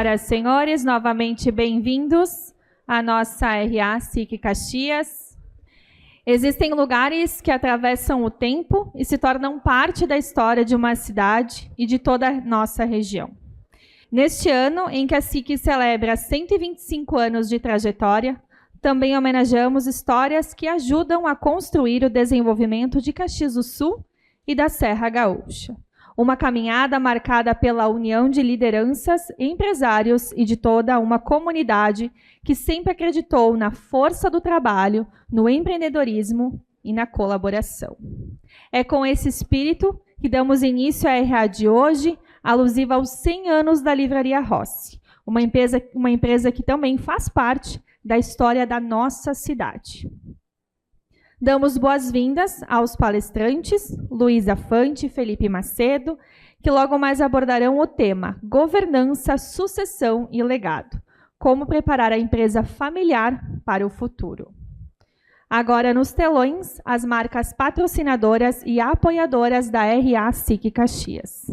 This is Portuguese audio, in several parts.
Senhoras e senhores, novamente bem-vindos à nossa RA SIC Caxias. Existem lugares que atravessam o tempo e se tornam parte da história de uma cidade e de toda a nossa região. Neste ano, em que a SIC celebra 125 anos de trajetória, também homenageamos histórias que ajudam a construir o desenvolvimento de Caxias do Sul e da Serra Gaúcha. Uma caminhada marcada pela união de lideranças, empresários e de toda uma comunidade que sempre acreditou na força do trabalho, no empreendedorismo e na colaboração. É com esse espírito que damos início à RA de hoje, alusiva aos 100 anos da Livraria Rossi, uma empresa que também faz parte da história da nossa cidade. Damos boas-vindas aos palestrantes, Luísa Fante e Felipe Macedo, que logo mais abordarão o tema Governança, Sucessão e Legado, como preparar a empresa familiar para o futuro. Agora nos telões, as marcas patrocinadoras e apoiadoras da RA SIC Caxias.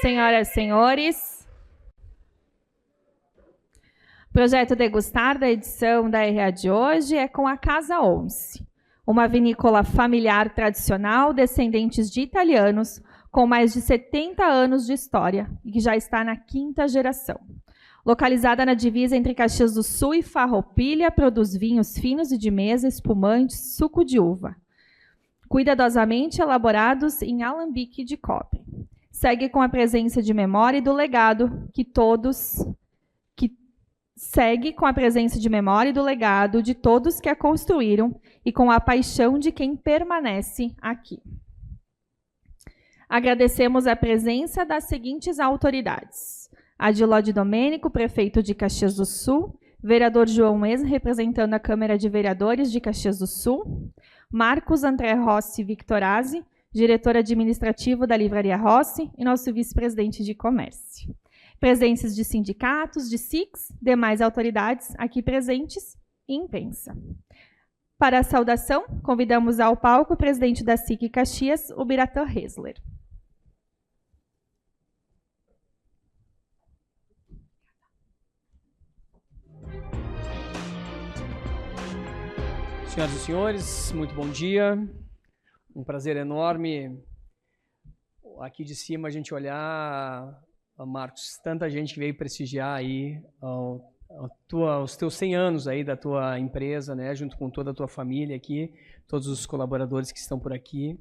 Senhoras e senhores, o projeto Degustar da edição da RA de hoje é com a Casa Onze, uma vinícola familiar tradicional, descendentes de italianos, com mais de 70 anos de história e que já está na 5ª geração. Localizada na divisa entre Caxias do Sul e Farroupilha, produz vinhos finos e de mesa, espumantes, suco de uva, cuidadosamente elaborados em alambique de cobre. Segue com a presença de memória e do legado de todos que a construíram e com a paixão de quem permanece aqui. Agradecemos a presença das seguintes autoridades: Adilode Domênico, prefeito de Caxias do Sul, vereador João Mesa, representando a Câmara de Vereadores de Caxias do Sul, Marcos André Rossi Victorazzi, diretor administrativo da Livraria Rossi e nosso vice-presidente de comércio. Presenças de sindicatos, de SICs, demais autoridades aqui presentes e imprensa. Para a saudação, convidamos ao palco o presidente da SIC Caxias, o Biratã Hesler. Senhoras e senhores, muito bom dia. Um prazer enorme aqui de cima a gente olhar, Marcos, tanta gente que veio prestigiar aí os teus 100 anos aí da tua empresa, né, junto com toda a tua família aqui, todos os colaboradores que estão por aqui.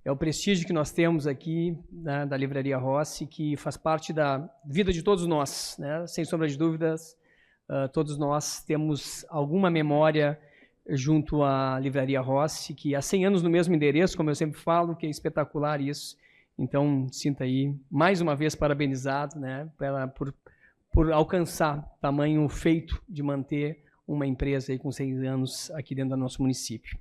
É o prestígio que nós temos aqui, né, da Livraria Rossi, que faz parte da vida de todos nós, né, sem sombra de dúvidas, todos nós temos alguma memória junto à Livraria Rossi, que há 100 anos no mesmo endereço, como eu sempre falo, que é espetacular isso. Então, sinta aí, mais uma vez, parabenizado, né, por alcançar tamanho feito de manter uma empresa aí com 100 anos aqui dentro do nosso município.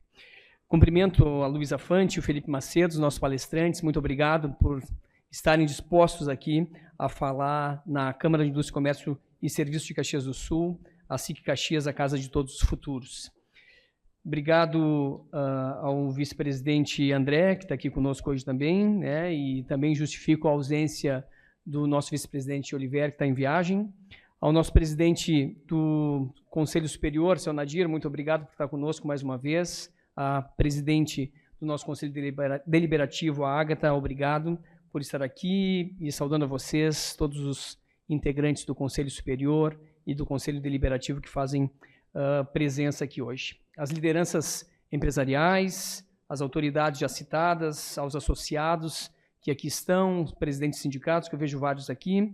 Cumprimento a Luísa Fante e o Felipe Macedo, os nossos palestrantes. Muito obrigado por estarem dispostos aqui a falar na Câmara de Indústria, Comércio e Serviços de Caxias do Sul, a SIC Caxias, a Casa de Todos os Futuros. Obrigado ao vice-presidente André, que está aqui conosco hoje também, né, e também justifico a ausência do nosso vice-presidente Oliver, que está em viagem. Ao nosso presidente do Conselho Superior, seu Nadir, muito obrigado por estar conosco mais uma vez. A presidente do nosso Conselho Deliberativo, a Ágata, obrigado por estar aqui e saudando a vocês, todos os integrantes do Conselho Superior e do Conselho Deliberativo que fazem presença aqui hoje. As lideranças empresariais, as autoridades já citadas, aos associados que aqui estão, os presidentes de sindicatos, que eu vejo vários aqui,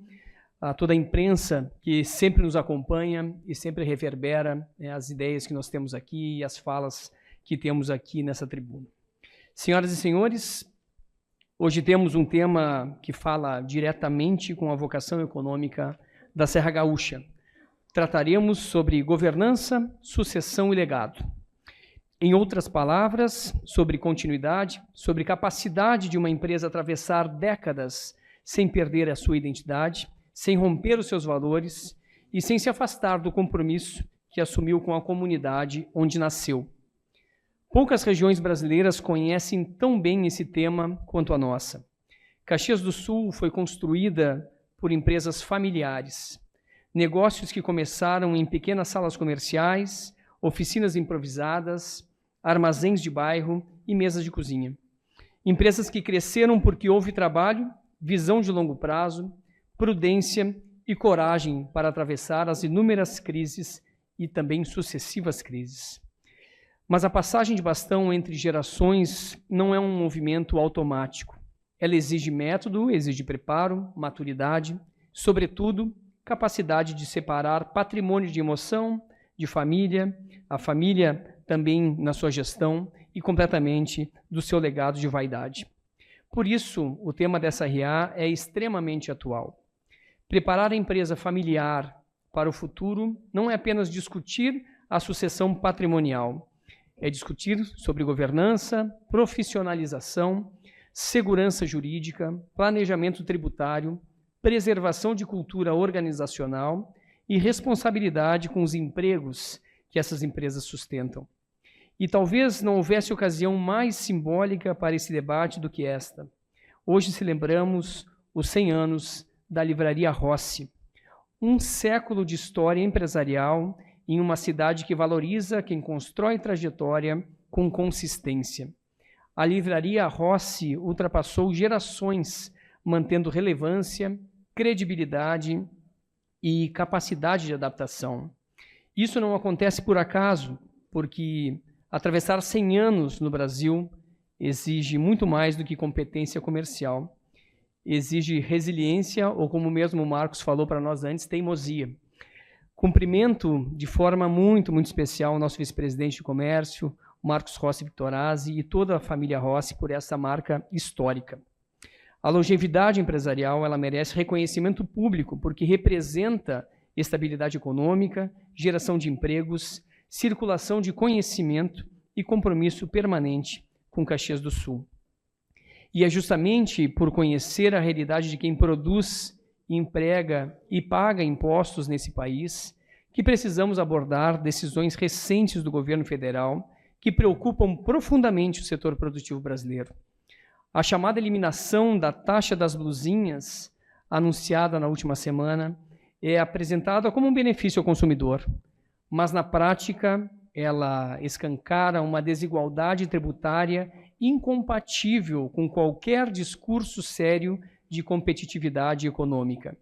a toda a imprensa que sempre nos acompanha e sempre reverbera as ideias que nós temos aqui e as falas que temos aqui nessa tribuna. Senhoras e senhores, hoje temos um tema que fala diretamente com a vocação econômica da Serra Gaúcha. Trataremos sobre governança, sucessão e legado. Em outras palavras, sobre continuidade, sobre capacidade de uma empresa atravessar décadas sem perder a sua identidade, sem romper os seus valores e sem se afastar do compromisso que assumiu com a comunidade onde nasceu. Poucas regiões brasileiras conhecem tão bem esse tema quanto a nossa. Caxias do Sul foi construída por empresas familiares, negócios que começaram em pequenas salas comerciais, oficinas improvisadas, armazéns de bairro e mesas de cozinha. Empresas que cresceram porque houve trabalho, visão de longo prazo, prudência e coragem para atravessar as inúmeras crises e também sucessivas crises. Mas a passagem de bastão entre gerações não é um movimento automático. Ela exige método, exige preparo, maturidade, sobretudo, capacidade de separar patrimônio de emoção, de família, a família também na sua gestão e completamente do seu legado de vaidade. Por isso, o tema dessa RA é extremamente atual. Preparar a empresa familiar para o futuro não é apenas discutir a sucessão patrimonial, é discutir sobre governança, profissionalização, segurança jurídica, planejamento tributário, preservação de cultura organizacional e responsabilidade com os empregos que essas empresas sustentam. E talvez não houvesse ocasião mais simbólica para esse debate do que esta. Hoje celebramos os 100 anos da Livraria Rossi, um século de história empresarial em uma cidade que valoriza quem constrói trajetória com consistência. A Livraria Rossi ultrapassou gerações, mantendo relevância, credibilidade e capacidade de adaptação. Isso não acontece por acaso, porque atravessar 100 anos no Brasil exige muito mais do que competência comercial. Exige resiliência, ou como mesmo o Marcos falou para nós antes, teimosia. Cumprimento de forma muito especial o nosso vice-presidente de comércio, Marcos Rossi Vitorazzi, e toda a família Rossi por essa marca histórica. A longevidade empresarial, ela merece reconhecimento público, porque representa estabilidade econômica, geração de empregos, circulação de conhecimento e compromisso permanente com Caxias do Sul. E é justamente por conhecer a realidade de quem produz, emprega e paga impostos nesse país que precisamos abordar decisões recentes do governo federal que preocupam profundamente o setor produtivo brasileiro. A chamada eliminação da taxa das blusinhas, anunciada na última semana, é apresentada como um benefício ao consumidor, mas na prática ela escancara uma desigualdade tributária incompatível com qualquer discurso sério de competitividade econômica.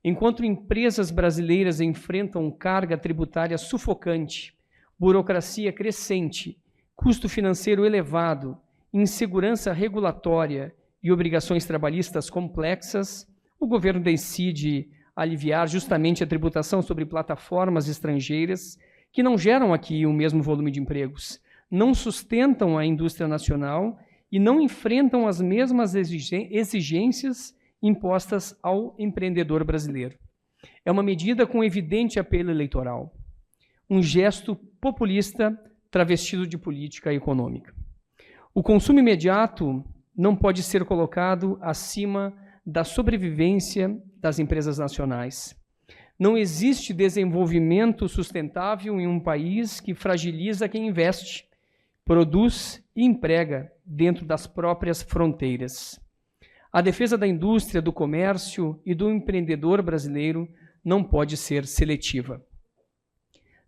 Enquanto empresas brasileiras enfrentam carga tributária sufocante, burocracia crescente, custo financeiro elevado, insegurança regulatória e obrigações trabalhistas complexas, o governo decide aliviar justamente a tributação sobre plataformas estrangeiras que não geram aqui o mesmo volume de empregos, não sustentam a indústria nacional e não enfrentam as mesmas exigências impostas ao empreendedor brasileiro. É uma medida com evidente apelo eleitoral, um gesto populista travestido de política econômica. O consumo imediato não pode ser colocado acima da sobrevivência das empresas nacionais. Não existe desenvolvimento sustentável em um país que fragiliza quem investe, produz e emprega dentro das próprias fronteiras. A defesa da indústria, do comércio e do empreendedor brasileiro não pode ser seletiva.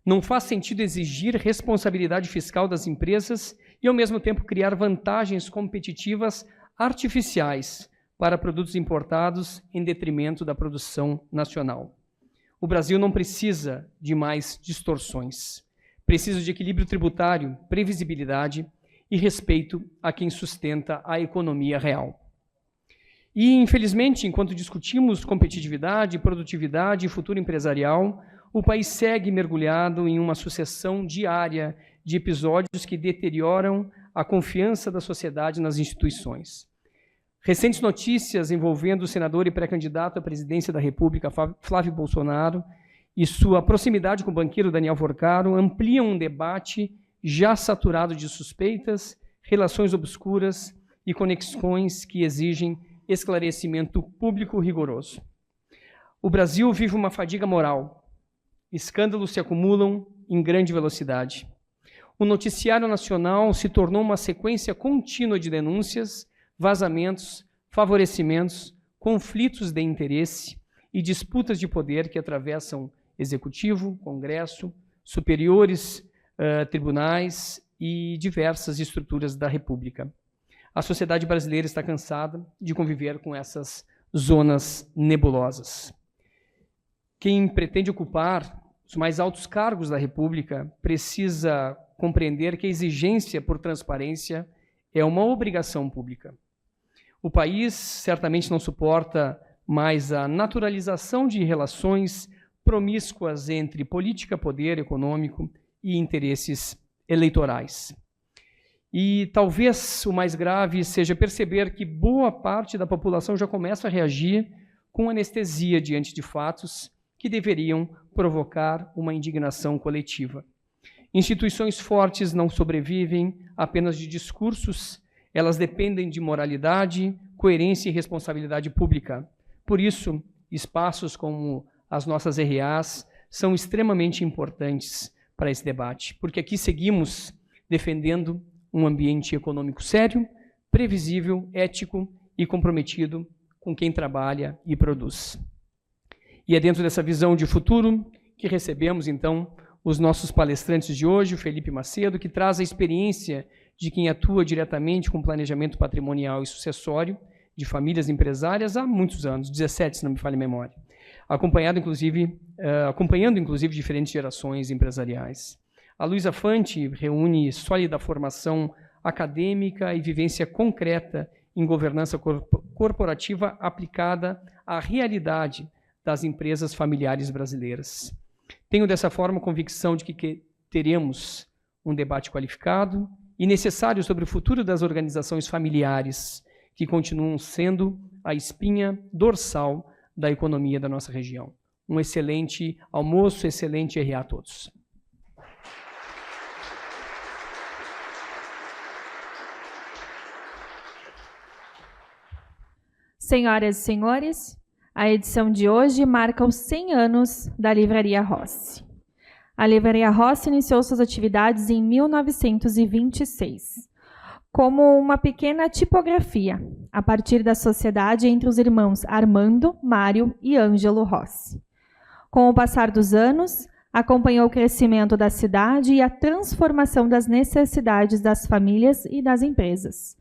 Não faz sentido exigir responsabilidade fiscal das empresas e, ao mesmo tempo, criar vantagens competitivas artificiais para produtos importados em detrimento da produção nacional. O Brasil não precisa de mais distorções. Precisa de equilíbrio tributário, previsibilidade e respeito a quem sustenta a economia real. E, infelizmente, enquanto discutimos competitividade, produtividade e futuro empresarial, o país segue mergulhado em uma sucessão diária de episódios que deterioram a confiança da sociedade nas instituições. Recentes notícias envolvendo o senador e pré-candidato à presidência da República, Flávio Bolsonaro, e sua proximidade com o banqueiro Daniel Forcaro ampliam um debate já saturado de suspeitas, relações obscuras e conexões que exigem esclarecimento público rigoroso. O Brasil vive uma fadiga moral. Escândalos se acumulam em grande velocidade. O noticiário nacional se tornou uma sequência contínua de denúncias, vazamentos, favorecimentos, conflitos de interesse e disputas de poder que atravessam Executivo, Congresso, superiores tribunais e diversas estruturas da República. A sociedade brasileira está cansada de conviver com essas zonas nebulosas. Quem pretende ocupar os mais altos cargos da República precisa compreender que a exigência por transparência é uma obrigação pública. O país certamente não suporta mais a naturalização de relações promíscuas entre política, poder econômico e interesses eleitorais. E talvez o mais grave seja perceber que boa parte da população já começa a reagir com anestesia diante de fatos que deveriam provocar uma indignação coletiva. Instituições fortes não sobrevivem apenas de discursos, elas dependem de moralidade, coerência e responsabilidade pública. Por isso, espaços como as nossas RAs são extremamente importantes para esse debate, porque aqui seguimos defendendo um ambiente econômico sério, previsível, ético e comprometido com quem trabalha e produz. E é dentro dessa visão de futuro que recebemos, então, os nossos palestrantes de hoje, o Felipe Macedo, que traz a experiência de quem atua diretamente com planejamento patrimonial e sucessório de famílias empresárias há muitos anos, 17, se não me falha a memória, acompanhando, inclusive, diferentes gerações empresariais. A Luísa Fante reúne sólida formação acadêmica e vivência concreta em governança corporativa aplicada à realidade das empresas familiares brasileiras. Tenho, dessa forma, convicção de que teremos um debate qualificado e necessário sobre o futuro das organizações familiares, que continuam sendo a espinha dorsal da economia da nossa região. Um excelente almoço, excelente RA a todos. Senhoras e senhores, a edição de hoje marca os 100 anos da Livraria Rossi. A Livraria Rossi iniciou suas atividades em 1926, como uma pequena tipografia, a partir da sociedade entre os irmãos Armando, Mário e Ângelo Rossi. Com o passar dos anos, acompanhou o crescimento da cidade e a transformação das necessidades das famílias e das empresas,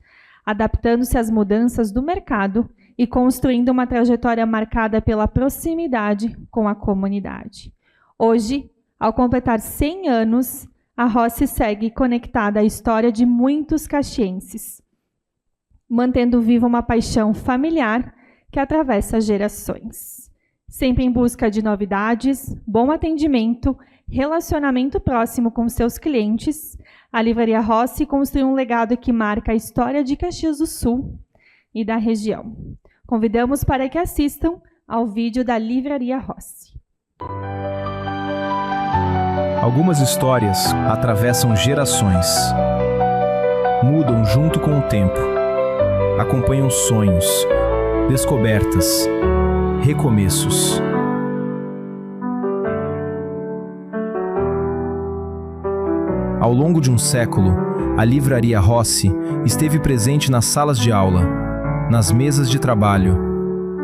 adaptando-se às mudanças do mercado e construindo uma trajetória marcada pela proximidade com a comunidade. Hoje, ao completar 100 anos, a Rossi segue conectada à história de muitos caxienses, mantendo viva uma paixão familiar que atravessa gerações. Sempre em busca de novidades, bom atendimento, relacionamento próximo com seus clientes, a Livraria Rossi construiu um legado que marca a história de Caxias do Sul e da região. Convidamos para que assistam ao vídeo da Livraria Rossi. Algumas histórias atravessam gerações, mudam junto com o tempo, acompanham sonhos, descobertas, recomeços. Ao longo de um século, a Livraria Rossi esteve presente nas salas de aula, nas mesas de trabalho,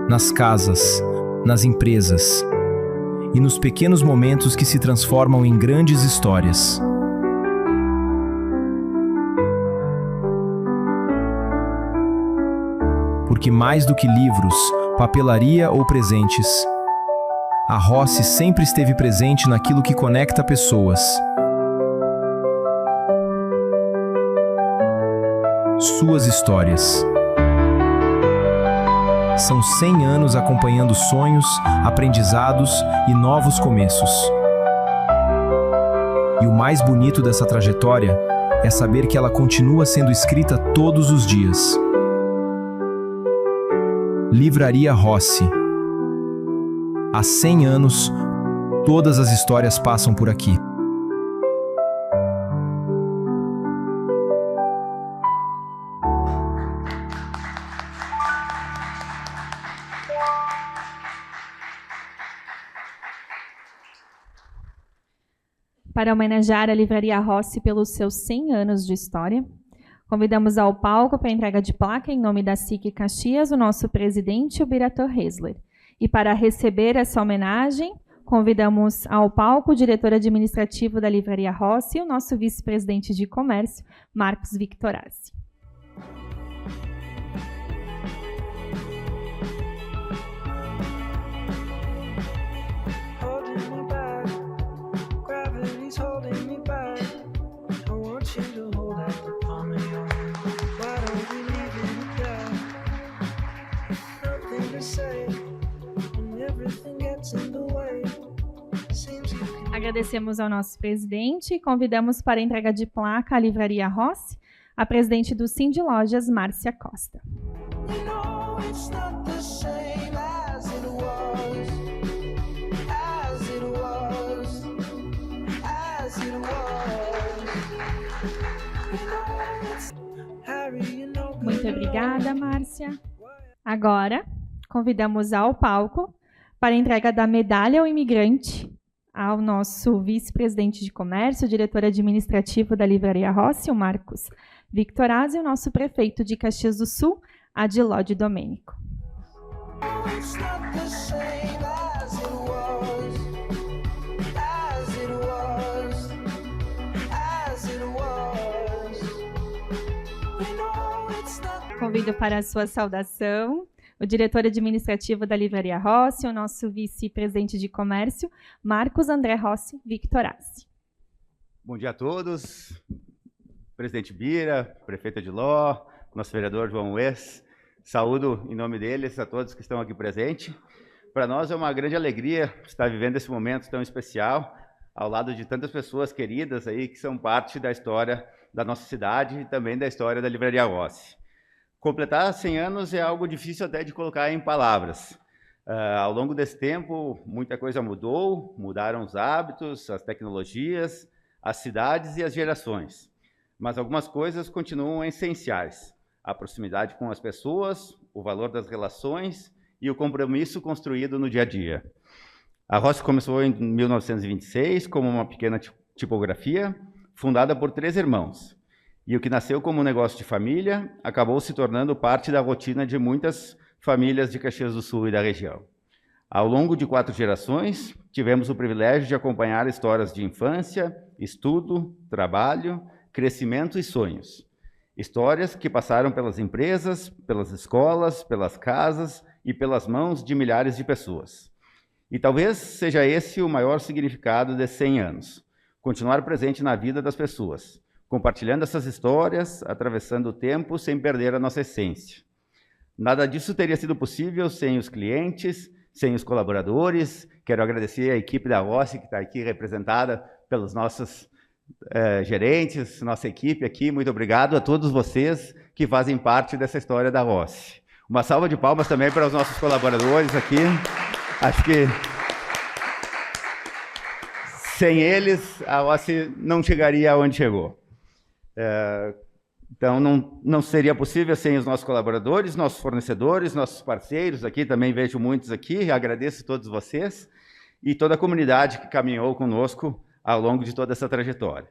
nas casas, nas empresas e nos pequenos momentos que se transformam em grandes histórias. Porque mais do que livros, papelaria ou presentes, a Rossi sempre esteve presente naquilo que conecta pessoas. Suas histórias. São 100 anos acompanhando sonhos, aprendizados e novos começos. E o mais bonito dessa trajetória é saber que ela continua sendo escrita todos os dias. Livraria Rossi. Há 100 anos, todas as histórias passam por aqui. Para homenagear a Livraria Rossi pelos seus 100 anos de história, convidamos ao palco para a entrega de placa em nome da SIC Caxias o nosso presidente, o Birator Hesler. E para receber essa homenagem, convidamos ao palco o diretor administrativo da Livraria Rossi e o nosso vice-presidente de comércio, Marcos Victorazzi. Agradecemos ao nosso presidente e convidamos para a entrega de placa à Livraria Rossi a presidente do Cindy Lojas, Márcia Costa. Muito obrigada, Márcia. Agora, convidamos ao palco para a entrega da medalha ao imigrante ao nosso vice-presidente de comércio, diretor administrativo da Livraria Rossi, o Marcos Victorazzi, e o nosso prefeito de Caxias do Sul, Adilódio Domênico. Convido para a sua saudação o diretor administrativo da Livraria Rossi, o nosso vice-presidente de comércio, Marcos André Rossi Victorazzi. Bom dia a todos. Presidente Bira, prefeito Adiló, nosso vereador João Wes. Saúdo em nome deles a todos que estão aqui presentes. Para nós é uma grande alegria estar vivendo esse momento tão especial, ao lado de tantas pessoas queridas aí que são parte da história da nossa cidade e também da história da Livraria Rossi. Completar 100 anos é algo difícil até de colocar em palavras. Ao longo desse tempo, muita coisa mudou, mudaram os hábitos, as tecnologias, as cidades e as gerações. Mas algumas coisas continuam essenciais. A proximidade com as pessoas, o valor das relações e o compromisso construído no dia a dia. A Rossi começou em 1926 como uma pequena tipografia, fundada por 3 irmãos. E o que nasceu como um negócio de família acabou se tornando parte da rotina de muitas famílias de Caxias do Sul e da região. Ao longo de 4 gerações, tivemos o privilégio de acompanhar histórias de infância, estudo, trabalho, crescimento e sonhos. Histórias que passaram pelas empresas, pelas escolas, pelas casas e pelas mãos de milhares de pessoas. E talvez seja esse o maior significado desses 100 anos, continuar presente na vida das pessoas, compartilhando essas histórias, atravessando o tempo sem perder a nossa essência. Nada disso teria sido possível sem os clientes, sem os colaboradores. Quero agradecer a equipe da Rossi, que está aqui representada pelos nossos gerentes, nossa equipe aqui. Muito obrigado a todos vocês que fazem parte dessa história da Rossi. Uma salva de palmas também para os nossos colaboradores aqui. Acho que sem eles a Rossi não chegaria aonde chegou. Então, não seria possível sem os nossos colaboradores, nossos fornecedores, nossos parceiros. Aqui também vejo muitos aqui, agradeço a todos vocês e toda a comunidade que caminhou conosco ao longo de toda essa trajetória.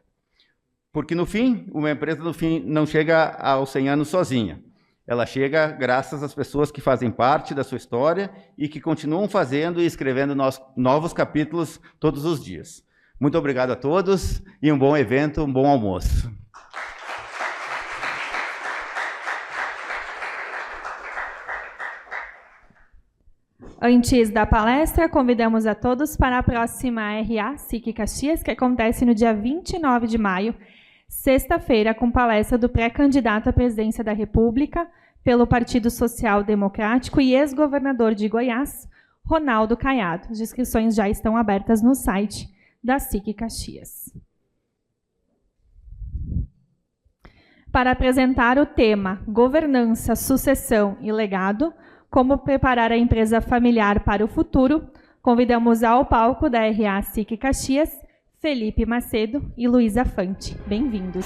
Porque, no fim, uma empresa no fim não chega aos 100 anos sozinha. Ela chega graças às pessoas que fazem parte da sua história e que continuam fazendo e escrevendo novos capítulos todos os dias. Muito obrigado a todos e um bom evento, um bom almoço. Antes da palestra, convidamos a todos para a próxima RA SIC Caxias, que acontece no dia 29 de maio, sexta-feira, com palestra do pré-candidato à presidência da República, pelo Partido Social Democrático e ex-governador de Goiás, Ronaldo Caiado. As inscrições já estão abertas no site da SIC Caxias. Para apresentar o tema Governança, Sucessão e Legado, como preparar a empresa familiar para o futuro, convidamos ao palco da RA SIC Caxias, Felipe Macedo e Luísa Fante. Bem-vindos.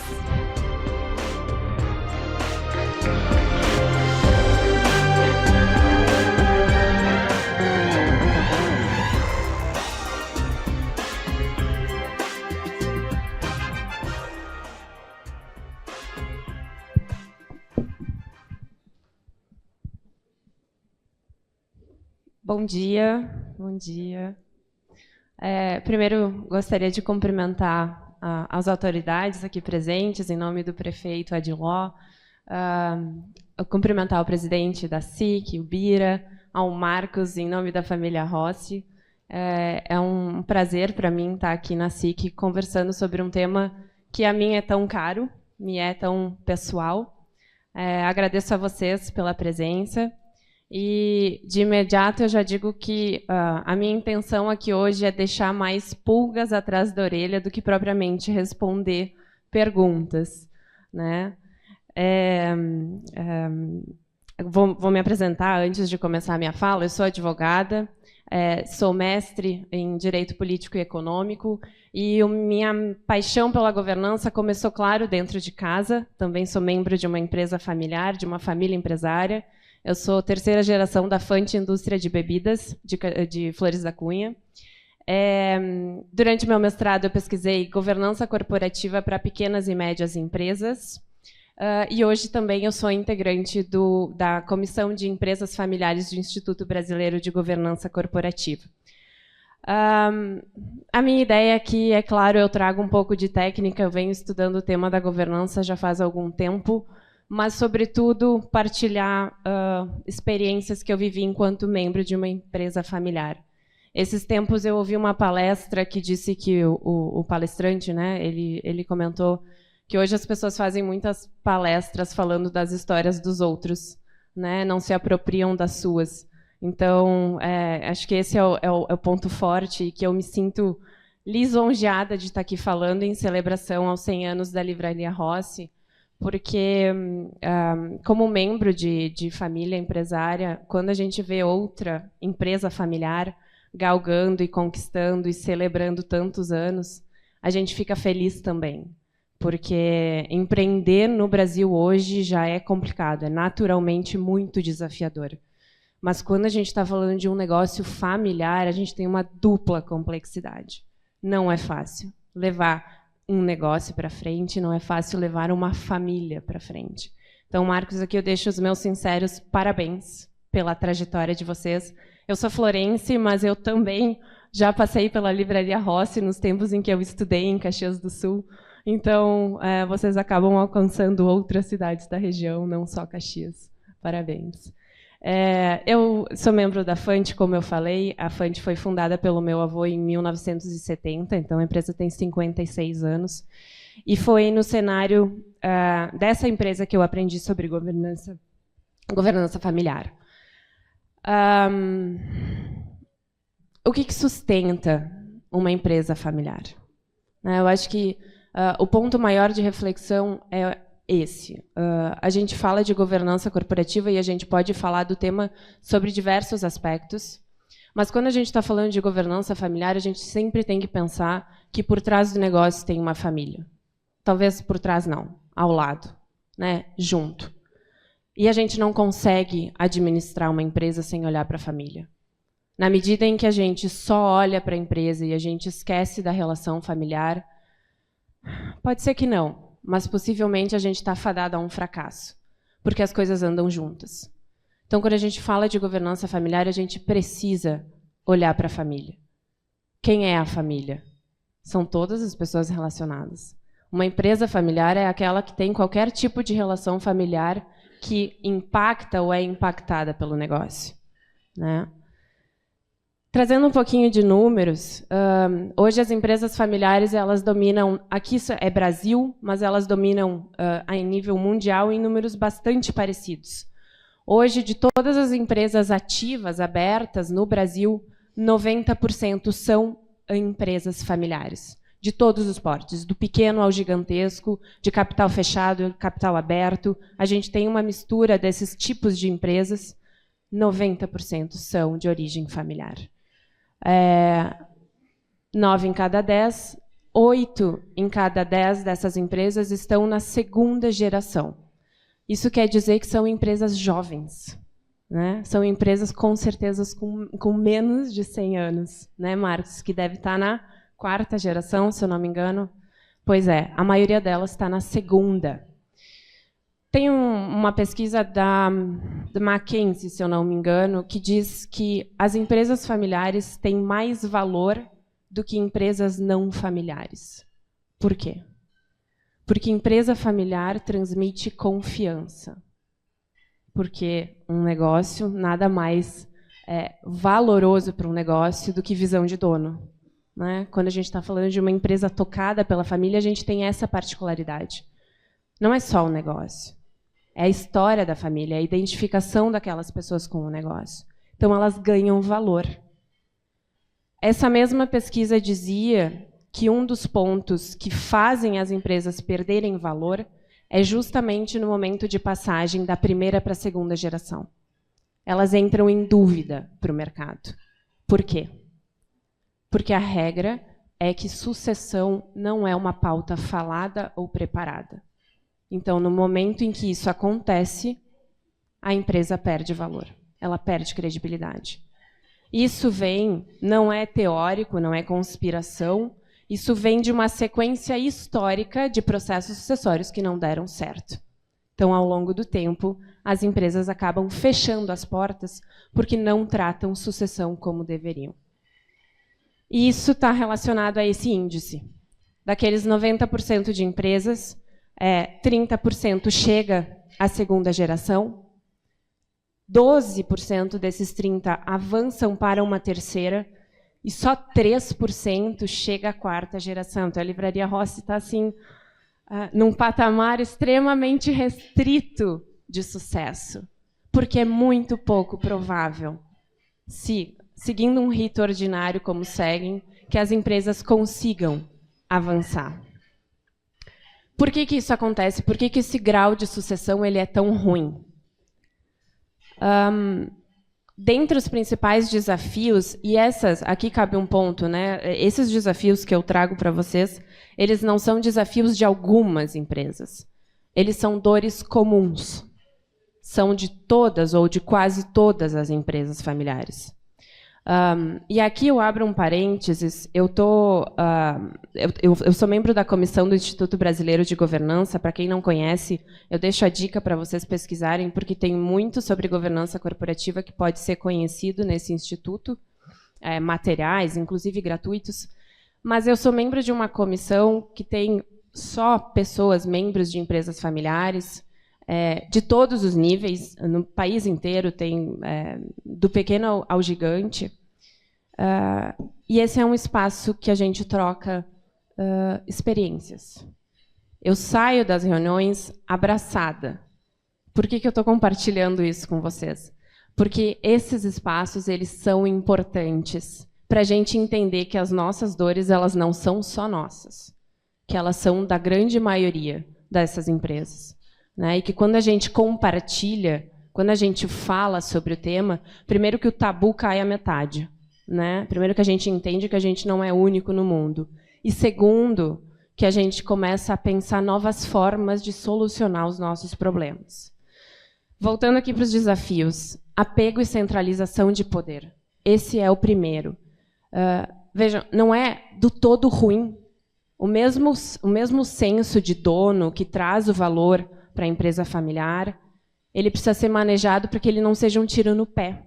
Bom dia, bom dia. Primeiro, gostaria de cumprimentar as autoridades aqui presentes, em nome do prefeito Adiló, cumprimentar o presidente da SIC, o Bira, ao Marcos, em nome da família Rossi. É um prazer para mim estar aqui na SIC conversando sobre um tema que a mim é tão caro, me é tão pessoal. Agradeço a vocês pela presença. E, de imediato, eu já digo que a minha intenção aqui hoje é deixar mais pulgas atrás da orelha do que propriamente responder perguntas, né? Vou me apresentar antes de começar a minha fala. Eu sou advogada, sou mestre em Direito Político e Econômico e minha paixão pela governança começou, claro, dentro de casa. Também sou membro de uma empresa familiar, de uma família empresária. Eu sou terceira geração da Fante Indústria de Bebidas, de Flores da Cunha. Durante meu mestrado, eu pesquisei governança corporativa para pequenas e médias empresas. E hoje também eu sou integrante da Comissão de Empresas Familiares do Instituto Brasileiro de Governança Corporativa. A minha ideia aqui, é claro, eu trago um pouco de técnica, eu venho estudando o tema da governança já faz algum tempo, mas, sobretudo, partilhar experiências que eu vivi enquanto membro de uma empresa familiar. Esses tempos eu ouvi uma palestra que disse que o palestrante, né, ele comentou que hoje as pessoas fazem muitas palestras falando das histórias dos outros, né, não se apropriam das suas. Então, acho que esse é o ponto forte e que eu me sinto lisonjeada de estar aqui falando em celebração aos 100 anos da Livraria Rossi, porque, como membro de família empresária, quando a gente vê outra empresa familiar galgando e conquistando e celebrando tantos anos, a gente fica feliz também, porque empreender no Brasil hoje já é complicado, é naturalmente muito desafiador. Mas quando a gente está falando de um negócio familiar, a gente tem uma dupla complexidade. Não é fácil levar um negócio para frente, não é fácil levar uma família para frente. Então, Marcos, aqui eu deixo os meus sinceros parabéns pela trajetória de vocês. Eu sou florense, mas eu também já passei pela Livraria Rossi nos tempos em que eu estudei em Caxias do Sul. Então, vocês acabam alcançando outras cidades da região, não só Caxias. Parabéns. Eu sou membro da Fante, como eu falei. A Fante foi fundada pelo meu avô em 1970, então a empresa tem 56 anos. E foi no cenário dessa empresa que eu aprendi sobre governança familiar. O que sustenta uma empresa familiar? Eu acho que o ponto maior de reflexão é esse. A gente fala de governança corporativa e a gente pode falar do tema sobre diversos aspectos, mas quando a gente está falando de governança familiar, a gente sempre tem que pensar que por trás do negócio tem uma família. Talvez por trás não, ao lado, né? Junto. E a gente não consegue administrar uma empresa sem olhar para a família. Na medida em que a gente só olha para a empresa e a gente esquece da relação familiar, pode ser que não, mas possivelmente a gente está fadado a um fracasso, porque as coisas andam juntas. Então, quando a gente fala de governança familiar, a gente precisa olhar para a família. Quem é a família? São todas as pessoas relacionadas. Uma empresa familiar é aquela que tem qualquer tipo de relação familiar que impacta ou é impactada pelo negócio, né? Trazendo um pouquinho de números, hoje as empresas familiares, elas dominam, aqui é Brasil, mas elas dominam em nível mundial em números bastante parecidos. Hoje, de todas as empresas ativas, abertas no Brasil, 90% são empresas familiares, de todos os portes, do pequeno ao gigantesco, de capital fechado, capital aberto. A gente tem uma mistura desses tipos de empresas, 90% são de origem familiar. 9 em cada 10, 8 em cada 10 dessas empresas estão na segunda geração. Isso quer dizer que são empresas jovens, né? São empresas, com certeza, com menos de 100 anos, né, Marcos? Que deve estar na 4ª geração, se eu não me engano. Pois é, a maioria delas está na segunda. Tem uma pesquisa da McKinsey, se eu não me engano, que diz que as empresas familiares têm mais valor do que empresas não familiares. Por quê? Porque empresa familiar transmite confiança. Porque um negócio nada mais valoroso para um negócio do que visão de dono, né? Quando a gente está falando de uma empresa tocada pela família, a gente tem essa particularidade. Não é só o negócio. É a história da família, é a identificação daquelas pessoas com o negócio. Então, elas ganham valor. Essa mesma pesquisa dizia que um dos pontos que fazem as empresas perderem valor é justamente no momento de passagem da primeira para a segunda geração. Elas entram em dúvida para o mercado. Por quê? Porque a regra é que sucessão não é uma pauta falada ou preparada. Então, no momento em que isso acontece, a empresa perde valor, ela perde credibilidade. Isso vem, não é teórico, não é conspiração, isso vem de uma sequência histórica de processos sucessórios que não deram certo. Então, ao longo do tempo, as empresas acabam fechando as portas porque não tratam sucessão como deveriam. E isso está relacionado a esse índice. Daqueles 90% de empresas, 30% chega à segunda geração, 12% desses 30% avançam para uma terceira, e só 3% chega à 4ª geração. Então, a Livraria Rossi está assim, num patamar extremamente restrito de sucesso, porque é muito pouco provável, seguindo um rito ordinário como seguem, que as empresas consigam avançar. Por que isso acontece? Por que esse grau de sucessão ele é tão ruim? Dentre os principais desafios, e aqui cabe um ponto, né? Esses desafios que eu trago para vocês, eles não são desafios de algumas empresas. Eles são dores comuns. São de todas ou de quase todas as empresas familiares. E aqui eu abro um parênteses. Eu sou membro da comissão do Instituto Brasileiro de Governança. Para quem não conhece, eu deixo a dica para vocês pesquisarem, porque tem muito sobre governança corporativa que pode ser conhecido nesse instituto, materiais, inclusive gratuitos. Mas eu sou membro de uma comissão que tem só pessoas, membros de empresas familiares, de todos os níveis, no país inteiro, tem do pequeno ao gigante. E esse é um espaço que a gente troca experiências. Eu saio das reuniões abraçada. Por que eu estou compartilhando isso com vocês? Porque esses espaços eles são importantes para a gente entender que as nossas dores elas não são só nossas, que elas são da grande maioria dessas empresas. Né? E que quando a gente compartilha, quando a gente fala sobre o tema, primeiro que o tabu cai à metade. Né? Primeiro que a gente entende que a gente não é único no mundo. E segundo, que a gente começa a pensar novas formas de solucionar os nossos problemas. Voltando aqui para os desafios. Apego e centralização de poder. Esse é o primeiro. Vejam, não é do todo ruim. O mesmo senso de dono que traz o valor para a empresa familiar, ele precisa ser manejado para que ele não seja um tiro no pé.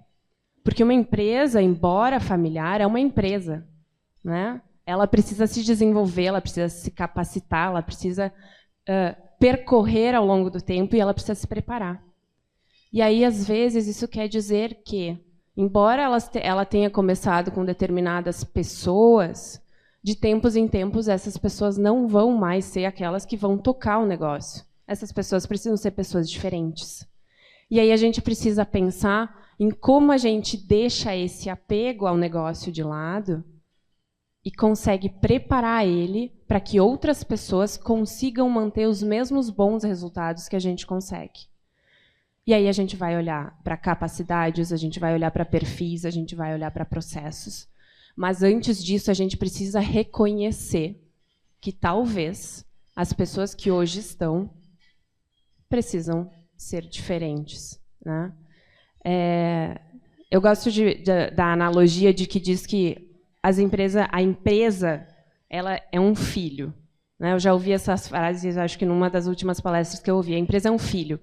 Porque uma empresa, embora familiar, é uma empresa. Né? Ela precisa se desenvolver, ela precisa se capacitar, ela precisa percorrer ao longo do tempo e ela precisa se preparar. E aí, às vezes, isso quer dizer que, embora ela tenha começado com determinadas pessoas, de tempos em tempos, essas pessoas não vão mais ser aquelas que vão tocar o negócio. Essas pessoas precisam ser pessoas diferentes. E aí a gente precisa pensar em como a gente deixa esse apego ao negócio de lado e consegue preparar ele para que outras pessoas consigam manter os mesmos bons resultados que a gente consegue. E aí a gente vai olhar para capacidades, a gente vai olhar para perfis, a gente vai olhar para processos. Mas antes disso, a gente precisa reconhecer que talvez as pessoas que hoje estão precisam ser diferentes, né? Eu gosto da analogia de que diz que a empresa ela é um filho, né? Eu já ouvi essas frases, acho que numa das últimas palestras que eu ouvi. A empresa é um filho.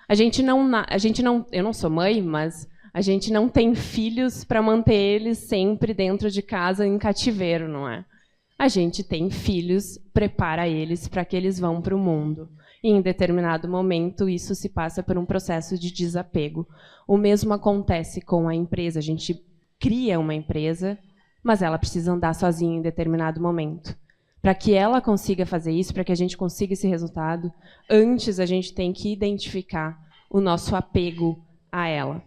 Eu não sou mãe, mas a gente não tem filhos para manter eles sempre dentro de casa em cativeiro, não é? A gente tem filhos, prepara eles para que eles vão para o mundo. E, em determinado momento, isso se passa por um processo de desapego. O mesmo acontece com a empresa. A gente cria uma empresa, mas ela precisa andar sozinha em determinado momento. Para que ela consiga fazer isso, para que a gente consiga esse resultado, antes a gente tem que identificar o nosso apego a ela.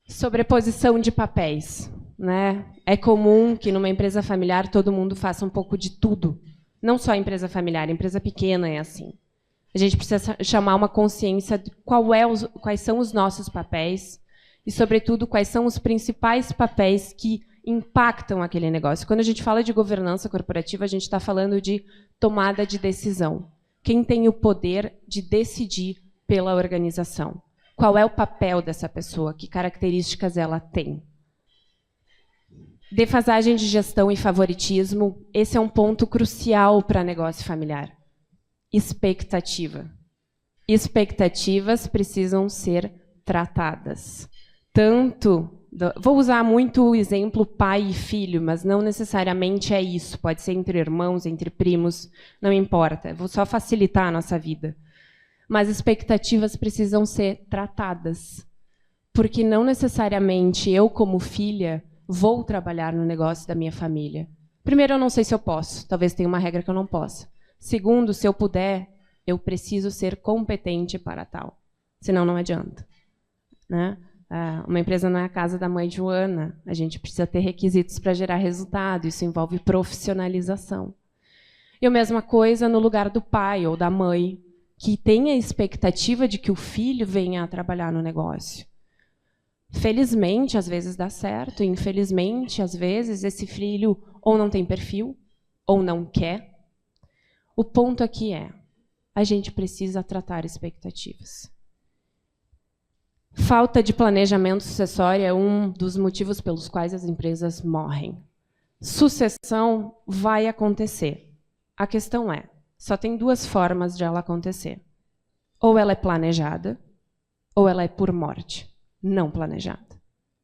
Sobreposição de papéis, né? É comum que numa empresa familiar todo mundo faça um pouco de tudo. Não só a empresa familiar, a empresa pequena é assim. A gente precisa chamar uma consciência de quais são os nossos papéis e, sobretudo, quais são os principais papéis que impactam aquele negócio. Quando a gente fala de governança corporativa, a gente está falando de tomada de decisão. Quem tem o poder de decidir pela organização? Qual é o papel dessa pessoa? Que características ela tem? Defasagem de gestão e favoritismo, esse é um ponto crucial para negócio familiar. Expectativa. Expectativas precisam ser tratadas. Vou usar muito o exemplo pai e filho, mas não necessariamente é isso. Pode ser entre irmãos, entre primos, não importa. Vou só facilitar a nossa vida. Mas expectativas precisam ser tratadas. Porque não necessariamente eu, como filha, vou trabalhar no negócio da minha família. Primeiro, eu não sei se eu posso. Talvez tenha uma regra que eu não possa. Segundo, se eu puder, eu preciso ser competente para tal. Senão, não adianta. Né? Uma empresa não é a casa da mãe Joana. A gente precisa ter requisitos para gerar resultado. Isso envolve profissionalização. E a mesma coisa no lugar do pai ou da mãe, que tem a expectativa de que o filho venha a trabalhar no negócio. Felizmente, às vezes dá certo. E, infelizmente, às vezes, esse filho ou não tem perfil, ou não quer. O ponto aqui é, a gente precisa tratar expectativas. Falta de planejamento sucessório é um dos motivos pelos quais as empresas morrem. Sucessão vai acontecer. A questão é, só tem duas formas de ela acontecer. Ou ela é planejada, ou ela é por morte, não planejada.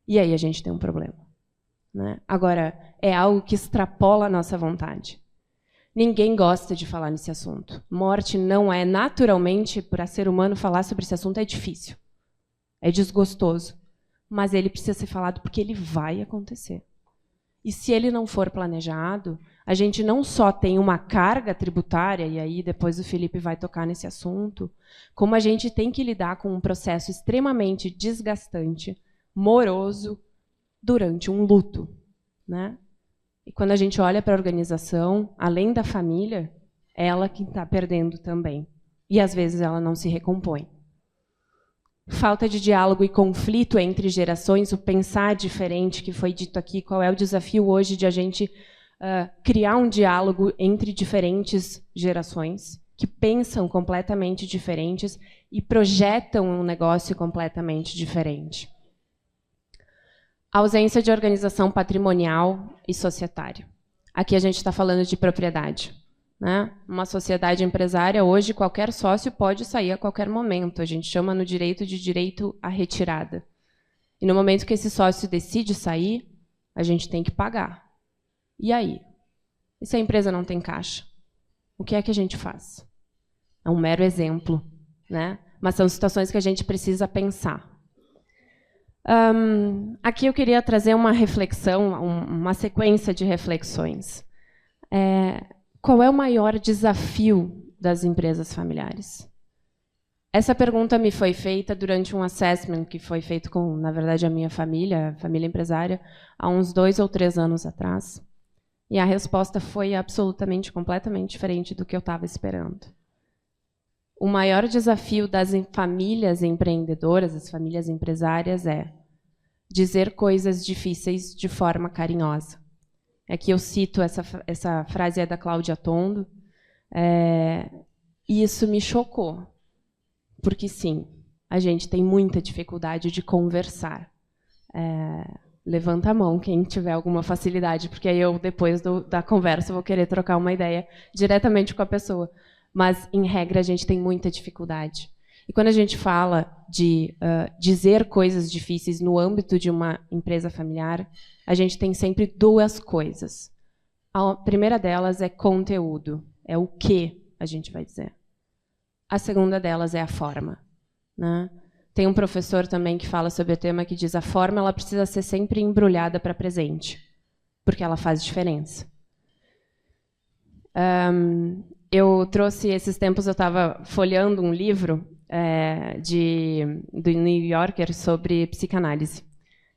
E aí a gente tem um problema. Né? Agora, é algo que extrapola a nossa vontade. Ninguém gosta de falar nesse assunto. Morte não é, naturalmente, para ser humano, falar sobre esse assunto é difícil. É desgostoso. Mas ele precisa ser falado porque ele vai acontecer. E se ele não for planejado, a gente não só tem uma carga tributária, e aí depois o Felipe vai tocar nesse assunto, como a gente tem que lidar com um processo extremamente desgastante, moroso, durante um luto. Né? E quando a gente olha para a organização, além da família, ela que está perdendo também. E às vezes ela não se recompõe. Falta de diálogo e conflito entre gerações, o pensar diferente que foi dito aqui. Qual é o desafio hoje de a gente criar um diálogo entre diferentes gerações que pensam completamente diferentes e projetam um negócio completamente diferente? Ausência de organização patrimonial e societária. Aqui a gente está falando de propriedade. Né? Uma sociedade empresária, hoje, qualquer sócio pode sair a qualquer momento. A gente chama no direito de direito à retirada. E no momento que esse sócio decide sair, a gente tem que pagar. E aí? E se a empresa não tem caixa? O que é que a gente faz? É um mero exemplo. Né? Mas são situações que a gente precisa pensar. Aqui eu queria trazer uma reflexão, uma sequência de reflexões. Qual é o maior desafio das empresas familiares? Essa pergunta me foi feita durante um assessment que foi feito com, na verdade, a minha família, a família empresária, há uns 2 ou 3 anos atrás. E a resposta foi absolutamente, completamente diferente do que eu estava esperando. O maior desafio das famílias empreendedoras, das famílias empresárias, é dizer coisas difíceis de forma carinhosa. Aqui eu cito essa frase é da Cláudia Tondo, e isso me chocou. Porque, sim, a gente tem muita dificuldade de conversar. Levanta a mão quem tiver alguma facilidade, porque aí eu, depois da conversa, vou querer trocar uma ideia diretamente com a pessoa. Mas, em regra, a gente tem muita dificuldade. E quando a gente fala de dizer coisas difíceis no âmbito de uma empresa familiar, a gente tem sempre 2 coisas. A primeira delas é conteúdo, é o que a gente vai dizer. A segunda delas é a forma, né? Tem um professor também que fala sobre o tema que diz a forma ela precisa ser sempre embrulhada para presente, porque ela faz diferença. Eu trouxe, esses tempos eu estava folheando um livro do New Yorker sobre psicanálise.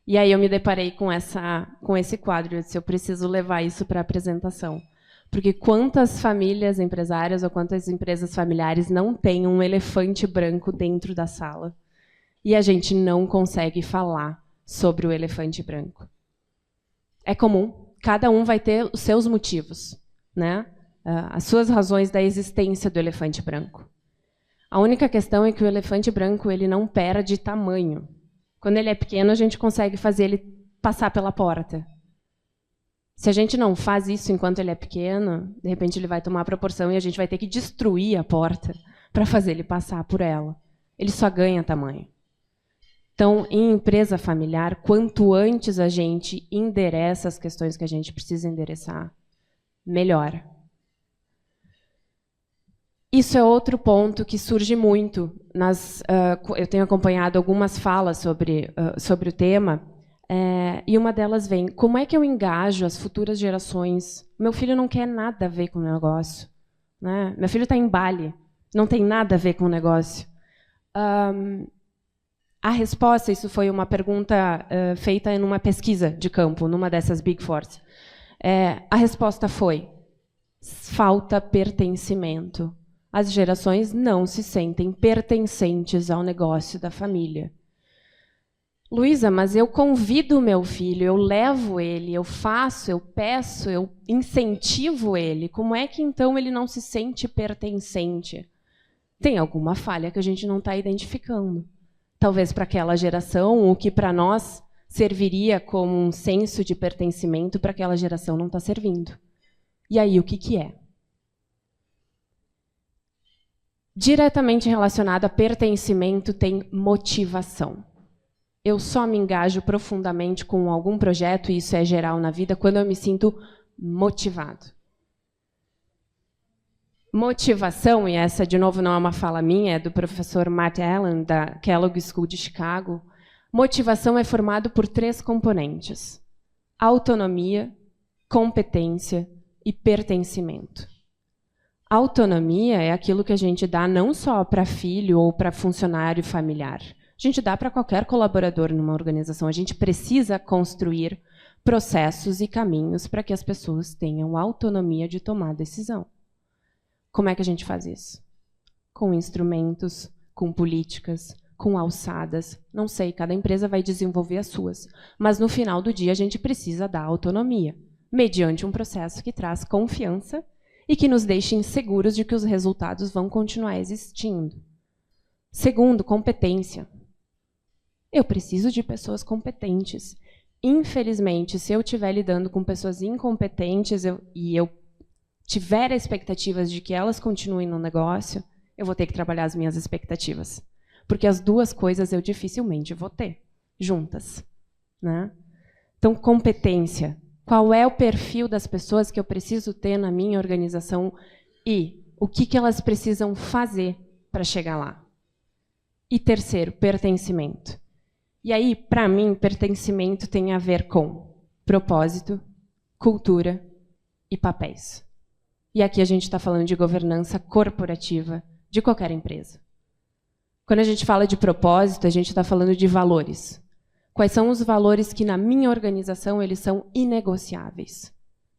E aí eu me deparei com esse quadro, eu disse, eu preciso levar isso para a apresentação. Porque quantas famílias empresárias ou quantas empresas familiares não têm um elefante branco dentro da sala? E a gente não consegue falar sobre o elefante branco. É comum, cada um vai ter os seus motivos, né? As suas razões da existência do elefante branco. A única questão é que o elefante branco ele não perde tamanho. Quando ele é pequeno, a gente consegue fazer ele passar pela porta. Se a gente não faz isso enquanto ele é pequeno, de repente ele vai tomar proporção e a gente vai ter que destruir a porta para fazer ele passar por ela. Ele só ganha tamanho. Então, em empresa familiar, quanto antes a gente endereça as questões que a gente precisa endereçar, melhor. Isso é outro ponto que surge muito. Eu tenho acompanhado algumas falas sobre o tema, e uma delas vem, como é que eu engajo as futuras gerações? Meu filho não quer nada a ver com o negócio, né? Meu filho está em Bali, não tem nada a ver com o negócio. A resposta, isso foi uma pergunta feita em uma pesquisa de campo, numa dessas Big Fours. A resposta foi, falta pertencimento. As gerações não se sentem pertencentes ao negócio da família. Luísa, mas eu convido o meu filho, eu levo ele, eu faço, eu peço, eu incentivo ele. Como é que, então, ele não se sente pertencente? Tem alguma falha que a gente não está identificando. Talvez para aquela geração, o que para nós serviria como um senso de pertencimento, para aquela geração não está servindo. E aí, o que é? Diretamente relacionado a pertencimento tem motivação. Eu só me engajo profundamente com algum projeto, e isso é geral na vida, quando eu me sinto motivado. Motivação, e essa, de novo, não é uma fala minha, é do professor Matt Allen, da Kellogg School de Chicago. Motivação é formado por 3 componentes: autonomia, competência e pertencimento. Autonomia é aquilo que a gente dá não só para filho ou para funcionário familiar. A gente dá para qualquer colaborador numa organização. A gente precisa construir processos e caminhos para que as pessoas tenham autonomia de tomar decisão. Como é que a gente faz isso? Com instrumentos, com políticas, com alçadas. Não sei, cada empresa vai desenvolver as suas. Mas, no final do dia, a gente precisa dar autonomia, mediante um processo que traz confiança e que nos deixe seguros de que os resultados vão continuar existindo. Segundo, competência. Eu preciso de pessoas competentes. Infelizmente, se eu estiver lidando com pessoas incompetentes e eu tiver expectativas de que elas continuem no negócio, eu vou ter que trabalhar as minhas expectativas. Porque as 2 coisas eu dificilmente vou ter juntas, né? Então, competência. Qual é o perfil das pessoas que eu preciso ter na minha organização e o que elas precisam fazer para chegar lá? E terceiro, pertencimento. E aí, para mim, pertencimento tem a ver com propósito, cultura e papéis. E aqui a gente está falando de governança corporativa de qualquer empresa. Quando a gente fala de propósito, a gente está falando de valores. Quais são os valores que, na minha organização, eles são inegociáveis?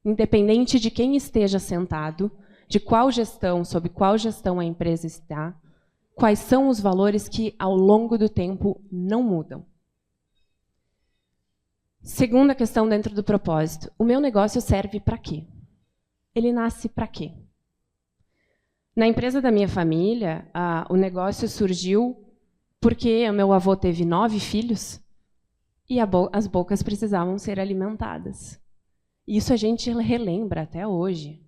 Independente de quem esteja sentado, de qual gestão, sob qual gestão a empresa está, quais são os valores que, ao longo do tempo, não mudam? Segunda questão dentro do propósito. O meu negócio serve para quê? Ele nasce para quê? Na empresa da minha família, o negócio surgiu porque o meu avô teve 9 filhos e as bocas precisavam ser alimentadas. Isso a gente relembra até hoje,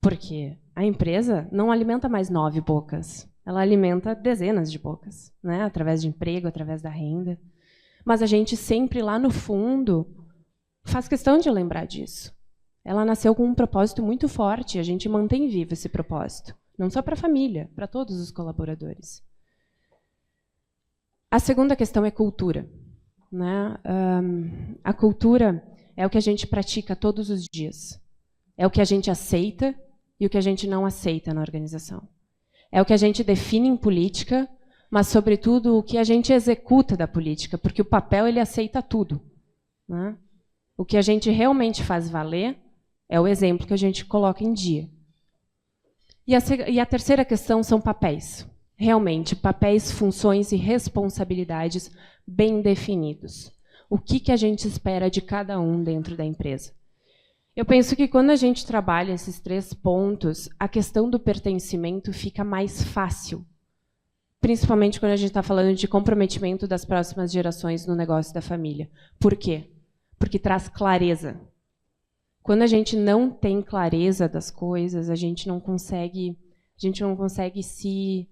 porque a empresa não alimenta mais 9 bocas, ela alimenta dezenas de bocas, né? Através de emprego, através da renda. Mas a gente sempre, lá no fundo, faz questão de lembrar disso. Ela nasceu com um propósito muito forte, e a gente mantém vivo esse propósito. Não só para a família, para todos os colaboradores. A segunda questão é cultura, né? A cultura é o que a gente pratica todos os dias. É o que a gente aceita e o que a gente não aceita na organização. É o que a gente define em política, mas, sobretudo, o que a gente executa da política, porque o papel ele aceita tudo, né? O que a gente realmente faz valer é o exemplo que a gente coloca em dia. E a terceira questão são papéis. Realmente, papéis, funções e responsabilidades bem definidos. O que a gente espera de cada um dentro da empresa? Eu penso que quando a gente trabalha esses 3 pontos, a questão do pertencimento fica mais fácil. Principalmente quando a gente está falando de comprometimento das próximas gerações no negócio da família. Por quê? Porque traz clareza. Quando a gente não tem clareza das coisas, a gente não consegue se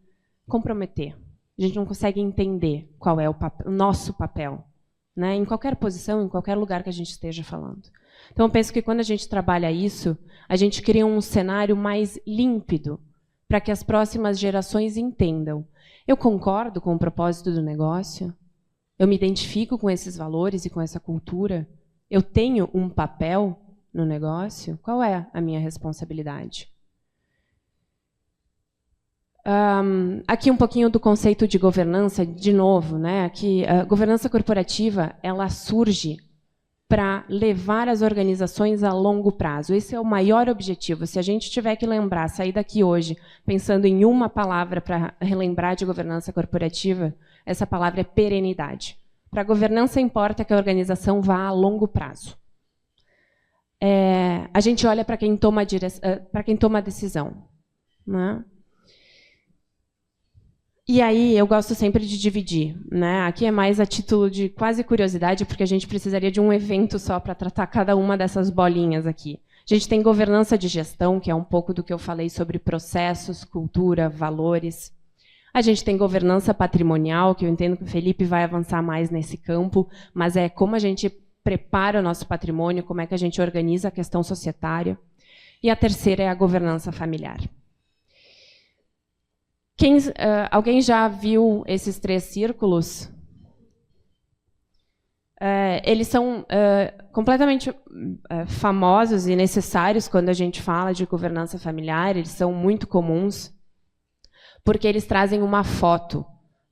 comprometer. A gente não consegue entender qual é o nosso papel, né? Em qualquer posição, em qualquer lugar que a gente esteja falando. Então, eu penso que quando a gente trabalha isso, a gente cria um cenário mais límpido para que as próximas gerações entendam. Eu concordo com o propósito do negócio, eu me identifico com esses valores e com essa cultura, eu tenho um papel no negócio, qual é a minha responsabilidade? Aqui um pouquinho do conceito de governança, de novo, né? Aqui, a governança corporativa, ela surge para levar as organizações a longo prazo. Esse é o maior objetivo. Se a gente tiver que lembrar, sair daqui hoje pensando em uma palavra para relembrar de governança corporativa, essa palavra é perenidade. Para a governança importa que a organização vá a longo prazo. A gente olha para quem toma a decisão, né? E aí, eu gosto sempre de dividir, né? Aqui é mais a título de quase curiosidade, porque a gente precisaria de um evento só para tratar cada uma dessas bolinhas aqui. A gente tem governança de gestão, que é um pouco do que eu falei sobre processos, cultura, valores. A gente tem governança patrimonial, que eu entendo que o Felipe vai avançar mais nesse campo, mas é como a gente prepara o nosso patrimônio, como é que a gente organiza a questão societária. E a terceira é a governança familiar. Alguém já viu esses 3 círculos? Eles são completamente famosos e necessários quando a gente fala de governança familiar, eles são muito comuns, porque eles trazem uma foto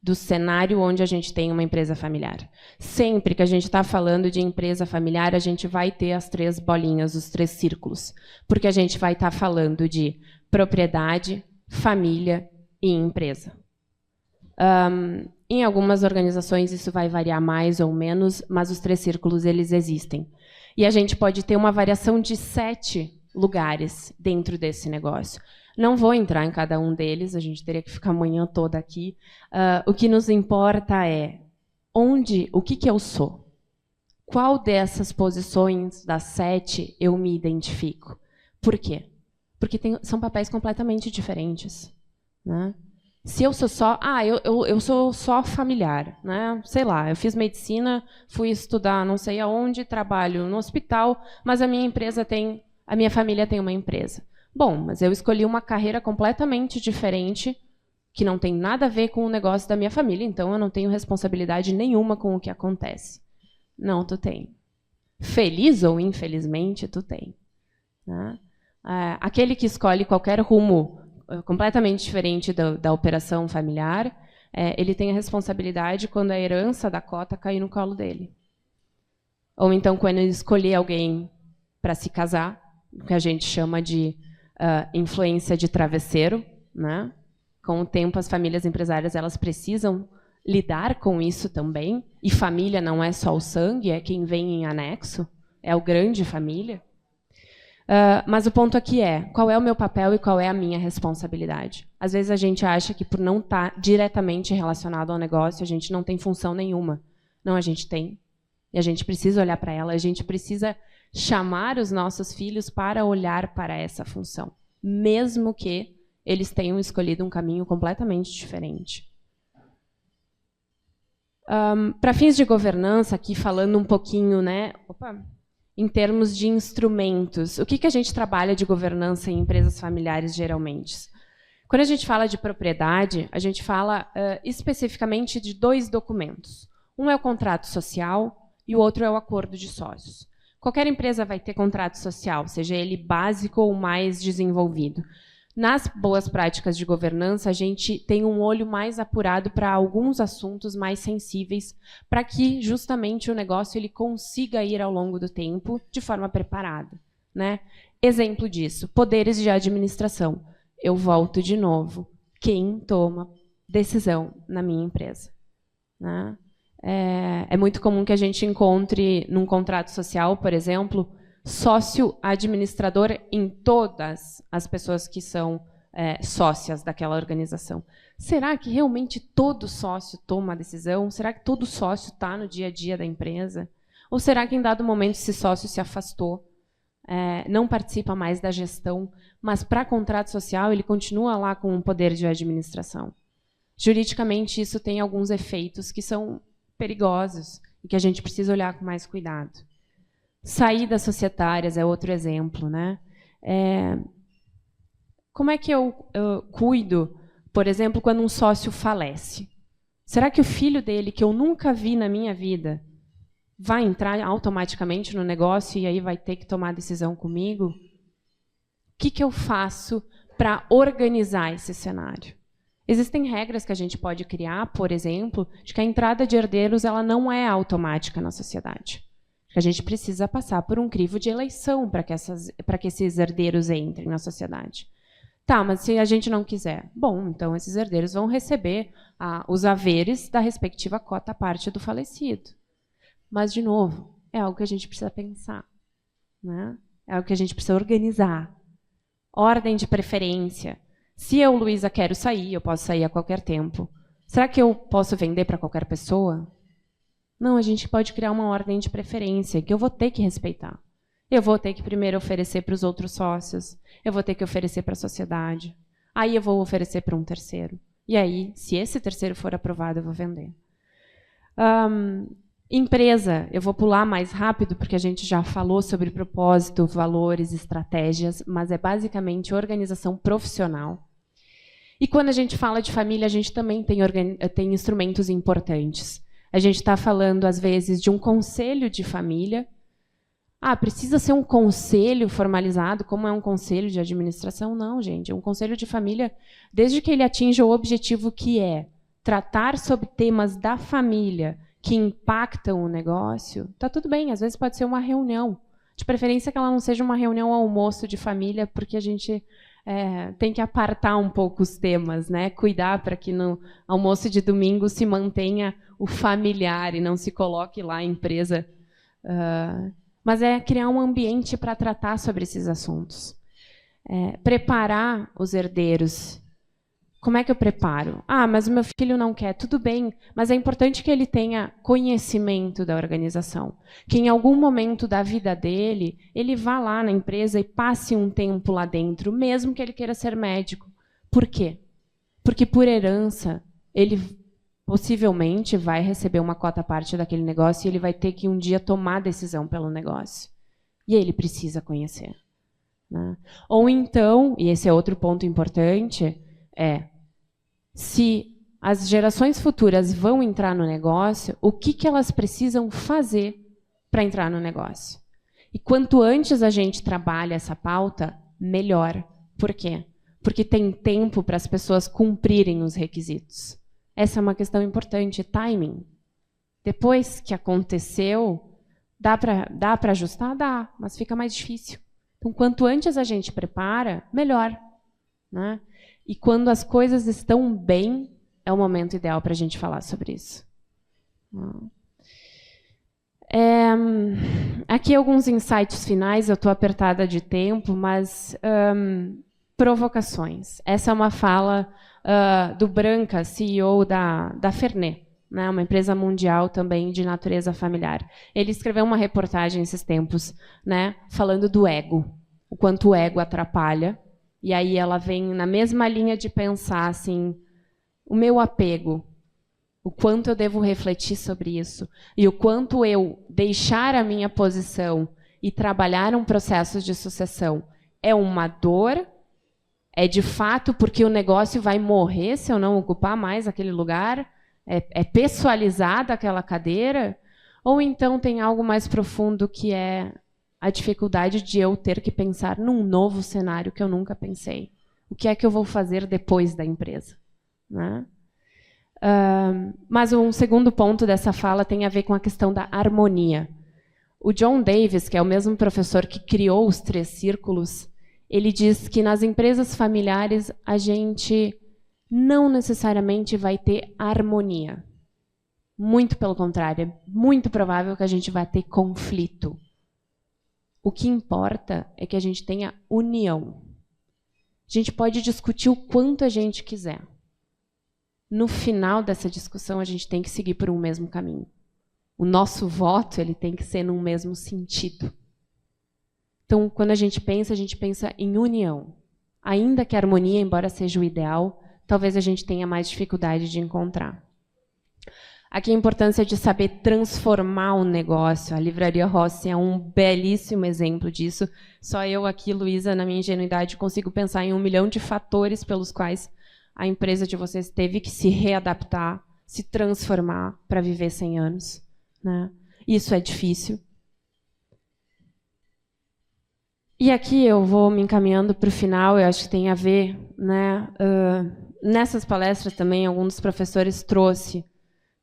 do cenário onde a gente tem uma empresa familiar. Sempre que a gente está falando de empresa familiar, a gente vai ter as 3 bolinhas, os 3 círculos, porque a gente vai estar falando de propriedade, família e empresa. Em algumas organizações isso vai variar mais ou menos, mas os 3 círculos eles existem. E a gente pode ter uma variação de 7 lugares dentro desse negócio. Não vou entrar em cada um deles, a gente teria que ficar a manhã toda aqui. O que nos importa é o que eu sou. Qual dessas posições das 7 eu me identifico? Por quê? Porque são papéis completamente diferentes, né? Se eu sou só... eu sou só familiar, né? Sei lá, eu fiz medicina, fui estudar não sei aonde, trabalho no hospital, mas a minha família tem uma empresa. Bom, mas eu escolhi uma carreira completamente diferente, que não tem nada a ver com o negócio da minha família, então eu não tenho responsabilidade nenhuma com o que acontece. Não, tu tem. Feliz ou infelizmente, tu tem, né? Aquele que escolhe qualquer rumo completamente diferente da operação familiar, ele tem a responsabilidade quando a herança da cota cair no colo dele. Ou então quando ele escolher alguém para se casar, o que a gente chama de influência de travesseiro, né? Com o tempo, as famílias empresárias elas precisam lidar com isso também. E família não é só o sangue, é quem vem em anexo, é o grande família. Mas o ponto aqui é, qual é o meu papel e qual é a minha responsabilidade? Às vezes a gente acha que por não estar diretamente relacionado ao negócio, a gente não tem função nenhuma. Não, a gente tem. E a gente precisa olhar para ela, a gente precisa chamar os nossos filhos para olhar para essa função, mesmo que eles tenham escolhido um caminho completamente diferente. Para fins de governança, aqui falando um pouquinho, né, em termos de instrumentos, o que a gente trabalha de governança em empresas familiares geralmente? Quando a gente fala de propriedade, a gente fala especificamente de 2 documentos. Um é o contrato social e o outro é o acordo de sócios. Qualquer empresa vai ter contrato social, seja ele básico ou mais desenvolvido. Nas boas práticas de governança, a gente tem um olho mais apurado para alguns assuntos mais sensíveis, para que justamente o negócio ele consiga ir ao longo do tempo de forma preparada, né? Exemplo disso, poderes de administração. Eu volto de novo. Quem toma decisão na minha empresa, né? É muito comum que a gente encontre num contrato social, por exemplo, sócio administrador em todas as pessoas que são sócias daquela organização. Será que realmente todo sócio toma a decisão? Será que todo sócio está no dia a dia da empresa? Ou será que em dado momento esse sócio se afastou, não participa mais da gestão, mas para contrato social ele continua lá com o poder de administração? Juridicamente isso tem alguns efeitos que são perigosos e que a gente precisa olhar com mais cuidado. Saídas societárias é outro exemplo, né? Como é que eu cuido, por exemplo, quando um sócio falece? Será que o filho dele, que eu nunca vi na minha vida, vai entrar automaticamente no negócio e aí vai ter que tomar decisão comigo? O que eu faço para organizar esse cenário? Existem regras que a gente pode criar, por exemplo, de que a entrada de herdeiros ela não é automática na sociedade. A gente precisa passar por um crivo de eleição para que esses herdeiros entrem na sociedade. Tá, mas se a gente não quiser? Bom, então esses herdeiros vão receber os haveres da respectiva cota parte do falecido. Mas, de novo, é algo que a gente precisa pensar, né? É algo que a gente precisa organizar. Ordem de preferência. Se eu, Luísa, quero sair, eu posso sair a qualquer tempo. Será que eu posso vender para qualquer pessoa? Não, a gente pode criar uma ordem de preferência que eu vou ter que respeitar. Eu vou ter que primeiro oferecer para os outros sócios, eu vou ter que oferecer para a sociedade, aí eu vou oferecer para um terceiro. E aí, se esse terceiro for aprovado, eu vou vender. Empresa, eu vou pular mais rápido, porque a gente já falou sobre propósito, valores, estratégias, mas é basicamente organização profissional. E quando a gente fala de família, a gente também tem instrumentos importantes. A gente está falando, às vezes, de um conselho de família. Precisa ser um conselho formalizado, como é um conselho de administração? Não, gente. É um conselho de família, desde que ele atinja o objetivo que é tratar sobre temas da família que impactam o negócio, está tudo bem. Às vezes pode ser uma reunião. De preferência que ela não seja uma reunião almoço de família, porque a gente tem que apartar um pouco os temas, né? Cuidar para que no almoço de domingo se mantenha o familiar e não se coloque lá a empresa. Mas é criar um ambiente para tratar sobre esses assuntos. Preparar os herdeiros. Como é que eu preparo? Mas o meu filho não quer. Tudo bem, mas é importante que ele tenha conhecimento da organização. Que em algum momento da vida dele, ele vá lá na empresa e passe um tempo lá dentro, mesmo que ele queira ser médico. Por quê? Porque, por herança, ele possivelmente vai receber uma cota parte daquele negócio e ele vai ter que um dia tomar decisão pelo negócio. E ele precisa conhecer, né? Ou então, e esse é outro ponto importante, se as gerações futuras vão entrar no negócio, o que elas precisam fazer para entrar no negócio? E quanto antes a gente trabalha essa pauta, melhor. Por quê? Porque tem tempo para as pessoas cumprirem os requisitos. Essa é uma questão importante, timing. Depois que aconteceu, dá para ajustar? Dá, mas fica mais difícil. Então, quanto antes a gente prepara, melhor, né? E quando as coisas estão bem, é o momento ideal para a gente falar sobre isso. Aqui alguns insights finais, eu estou apertada de tempo, mas provocações. Essa é uma fala do Branca, CEO da Fernet, né, uma empresa mundial também de natureza familiar. Ele escreveu uma reportagem esses tempos, né, falando do ego, o quanto o ego atrapalha. E aí ela vem na mesma linha de pensar assim, o meu apego, o quanto eu devo refletir sobre isso e o quanto eu deixar a minha posição e trabalhar um processo de sucessão é uma dor, é de fato porque o negócio vai morrer se eu não ocupar mais aquele lugar, é pessoalizada aquela cadeira, ou então tem algo mais profundo que é a dificuldade de eu ter que pensar num novo cenário que eu nunca pensei. O que é que eu vou fazer depois da empresa? Né? Mas um segundo ponto dessa fala tem a ver com a questão da harmonia. O John Davis, que é o mesmo professor que criou os 3 círculos, ele diz que nas empresas familiares a gente não necessariamente vai ter harmonia. Muito pelo contrário, é muito provável que a gente vai ter conflito. O que importa é que a gente tenha união. A gente pode discutir o quanto a gente quiser. No final dessa discussão, a gente tem que seguir por um mesmo caminho. O nosso voto ele tem que ser num mesmo sentido. Então, quando a gente pensa em união. Ainda que a harmonia, embora seja o ideal, talvez a gente tenha mais dificuldade de encontrar. Aqui a importância de saber transformar um negócio. A Livraria Rossi é um belíssimo exemplo disso. Só eu aqui, Luísa, na minha ingenuidade, consigo pensar em 1 milhão de fatores pelos quais a empresa de vocês teve que se readaptar, se transformar para viver 100 anos. Né? Isso é difícil. E aqui eu vou me encaminhando para o final, eu acho que tem a ver, né? Nessas palestras também, algum dos professores trouxe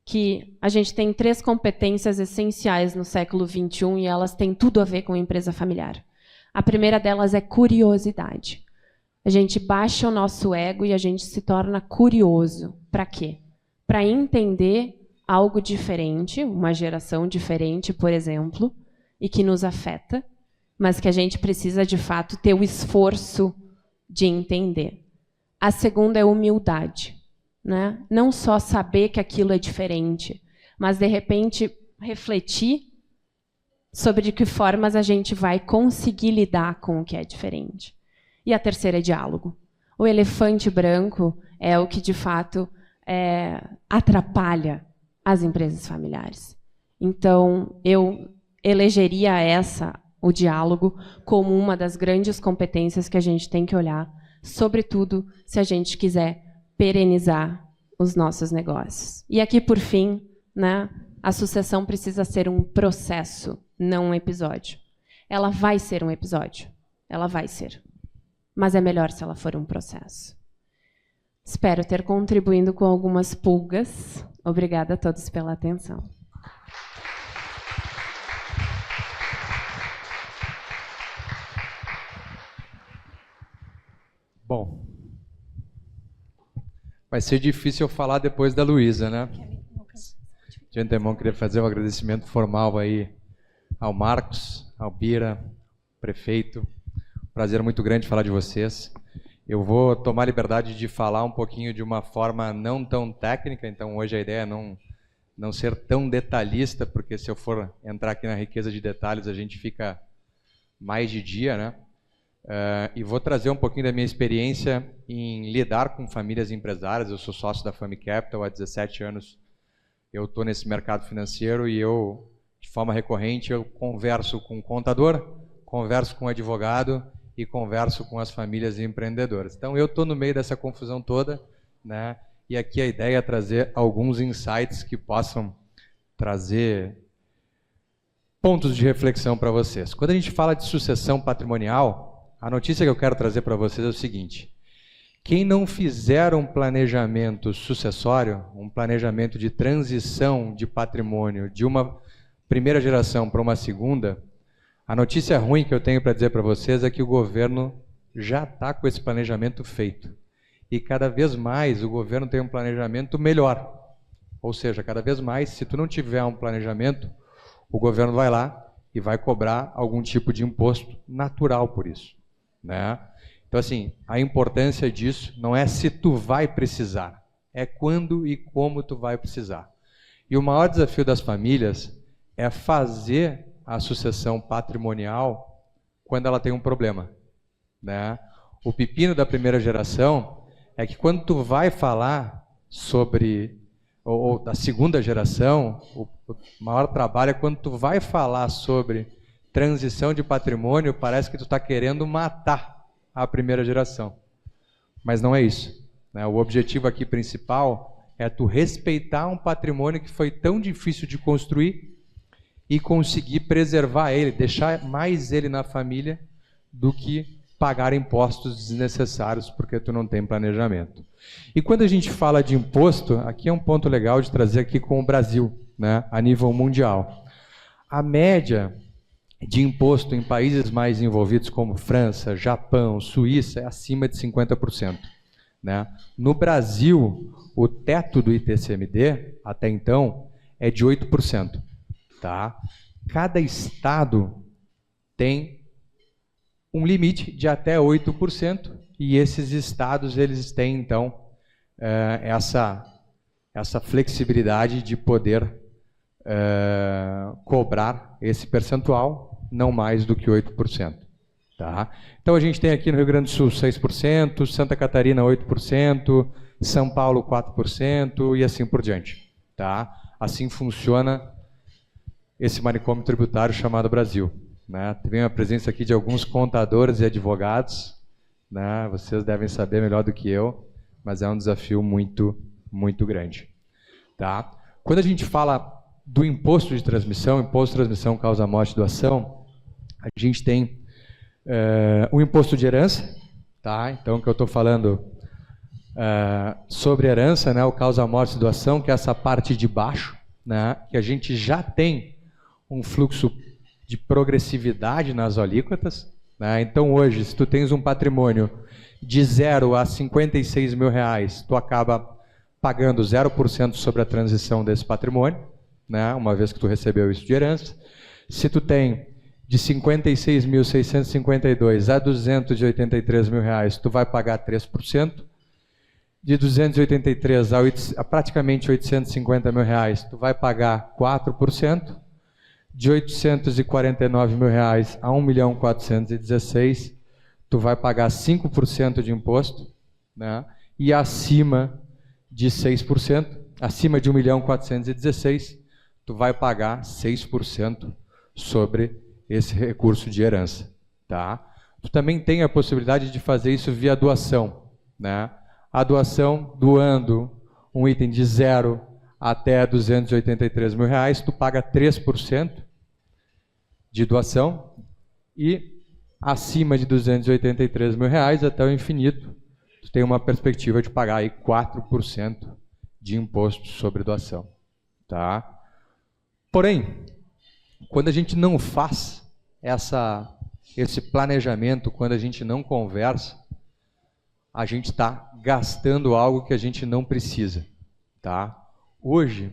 que a gente tem 3 competências essenciais no século XXI e elas têm tudo a ver com a empresa familiar. A primeira delas é curiosidade. A gente baixa o nosso ego e a gente se torna curioso. Para quê? Para entender algo diferente, uma geração diferente, por exemplo, e que nos afeta, mas que a gente precisa, de fato, ter o esforço de entender. A segunda é humildade. Né? Não só saber que aquilo é diferente, mas, de repente, refletir sobre de que formas a gente vai conseguir lidar com o que é diferente. E a terceira é diálogo. O elefante branco é o que, de fato, atrapalha as empresas familiares. Então, eu elegeria o diálogo, como uma das grandes competências que a gente tem que olhar, sobretudo se a gente quiser perenizar os nossos negócios. E aqui, por fim, né, a sucessão precisa ser um processo, não um episódio. Ela vai ser um episódio, ela vai ser. Mas é melhor se ela for um processo. Espero ter contribuído com algumas pulgas. Obrigada a todos pela atenção. Bom, vai ser difícil eu falar depois da Luísa, né? De antemão, queria fazer um agradecimento formal aí ao Marcos, ao Bira, prefeito. Prazer muito grande falar de vocês. Eu vou tomar a liberdade de falar um pouquinho de uma forma não tão técnica, então hoje a ideia é não ser tão detalhista, porque se eu for entrar aqui na riqueza de detalhes, a gente fica mais de dia, né? E vou trazer um pouquinho da minha experiência em lidar com famílias empresárias. Eu sou sócio da Family Capital há 17 anos. Eu estou nesse mercado financeiro e eu, de forma recorrente, eu converso com o contador, converso com o advogado e converso com as famílias empreendedoras. Então, eu estou no meio dessa confusão toda, né? E aqui a ideia é trazer alguns insights que possam trazer pontos de reflexão para vocês. Quando a gente fala de sucessão patrimonial, a notícia que eu quero trazer para vocês é o seguinte, Quem não fizer um planejamento sucessório, um planejamento de transição de patrimônio de uma primeira geração para uma segunda, a notícia ruim que eu tenho para dizer para vocês é que o governo já está com esse planejamento feito. E cada vez mais o governo tem um planejamento melhor. Ou seja, cada vez mais, se tu não tiver um planejamento, o governo vai lá e vai cobrar algum tipo de imposto natural por isso, né? Então, assim, a importância disso não é se tu vai precisar, é quando e como tu vai precisar. E o maior desafio das famílias é fazer a sucessão patrimonial quando ela tem um problema, né? O pepino da primeira geração é que quando tu vai falar sobre, ou da segunda geração, o maior trabalho é quando tu vai falar sobre transição de patrimônio, parece que tu está querendo matar a primeira geração. Mas não é isso, né? O objetivo aqui principal é tu respeitar um patrimônio que foi tão difícil de construir e conseguir preservar ele, deixar mais ele na família do que pagar impostos desnecessários porque tu não tem planejamento. E quando a gente fala de imposto, aqui é um ponto legal de trazer aqui com o Brasil, né, a nível mundial. A média de imposto em países mais envolvidos como França, Japão, Suíça é acima de 50%. Né? No Brasil, o teto do ITCMD, até então, é de 8%. Tá? Cada estado tem um limite de até 8%, e esses estados eles têm, então, essa flexibilidade de poder cobrar esse percentual, não mais do que 8%. Tá? Então, a gente tem aqui no Rio Grande do Sul 6%, Santa Catarina 8%, São Paulo 4% e assim por diante. Tá? Assim funciona esse manicômio tributário chamado Brasil. Né? Tem a presença aqui de alguns contadores e advogados, né? Vocês devem saber melhor do que eu, mas é um desafio muito, muito grande. Tá? Quando a gente fala do imposto de transmissão causa morte e doação, a gente tem o imposto de herança, tá? Então, que eu estou falando sobre herança, né? O causa morte e doação, que é essa parte de baixo, né? Que a gente já tem um fluxo de progressividade nas alíquotas, né? Então, hoje, se tu tens um patrimônio de 0 a 56 mil reais, tu acaba pagando 0% sobre a transição desse patrimônio, né? Uma vez que tu recebeu isso de herança. Se tu tem de 56.652 a 283 mil reais, tu vai pagar 3%. De 283 a praticamente 850 mil reais, tu vai pagar 4%. De 849 mil reais a 1.416.000, tu vai pagar 5% de imposto, né? E acima de 6%, acima de 1.416.000, tu vai pagar 6% sobre esse recurso de herança. Tá? Tu também tem a possibilidade de fazer isso via doação. Né? A doação, doando um item de 0 até 283 mil reais, tu paga 3% de doação, e acima de 283 mil reais até o infinito, tu tem uma perspectiva de pagar aí 4% de imposto sobre doação. Tá? Porém, quando a gente não faz esse planejamento, quando a gente não conversa, a gente está gastando algo que a gente não precisa. Tá? Hoje,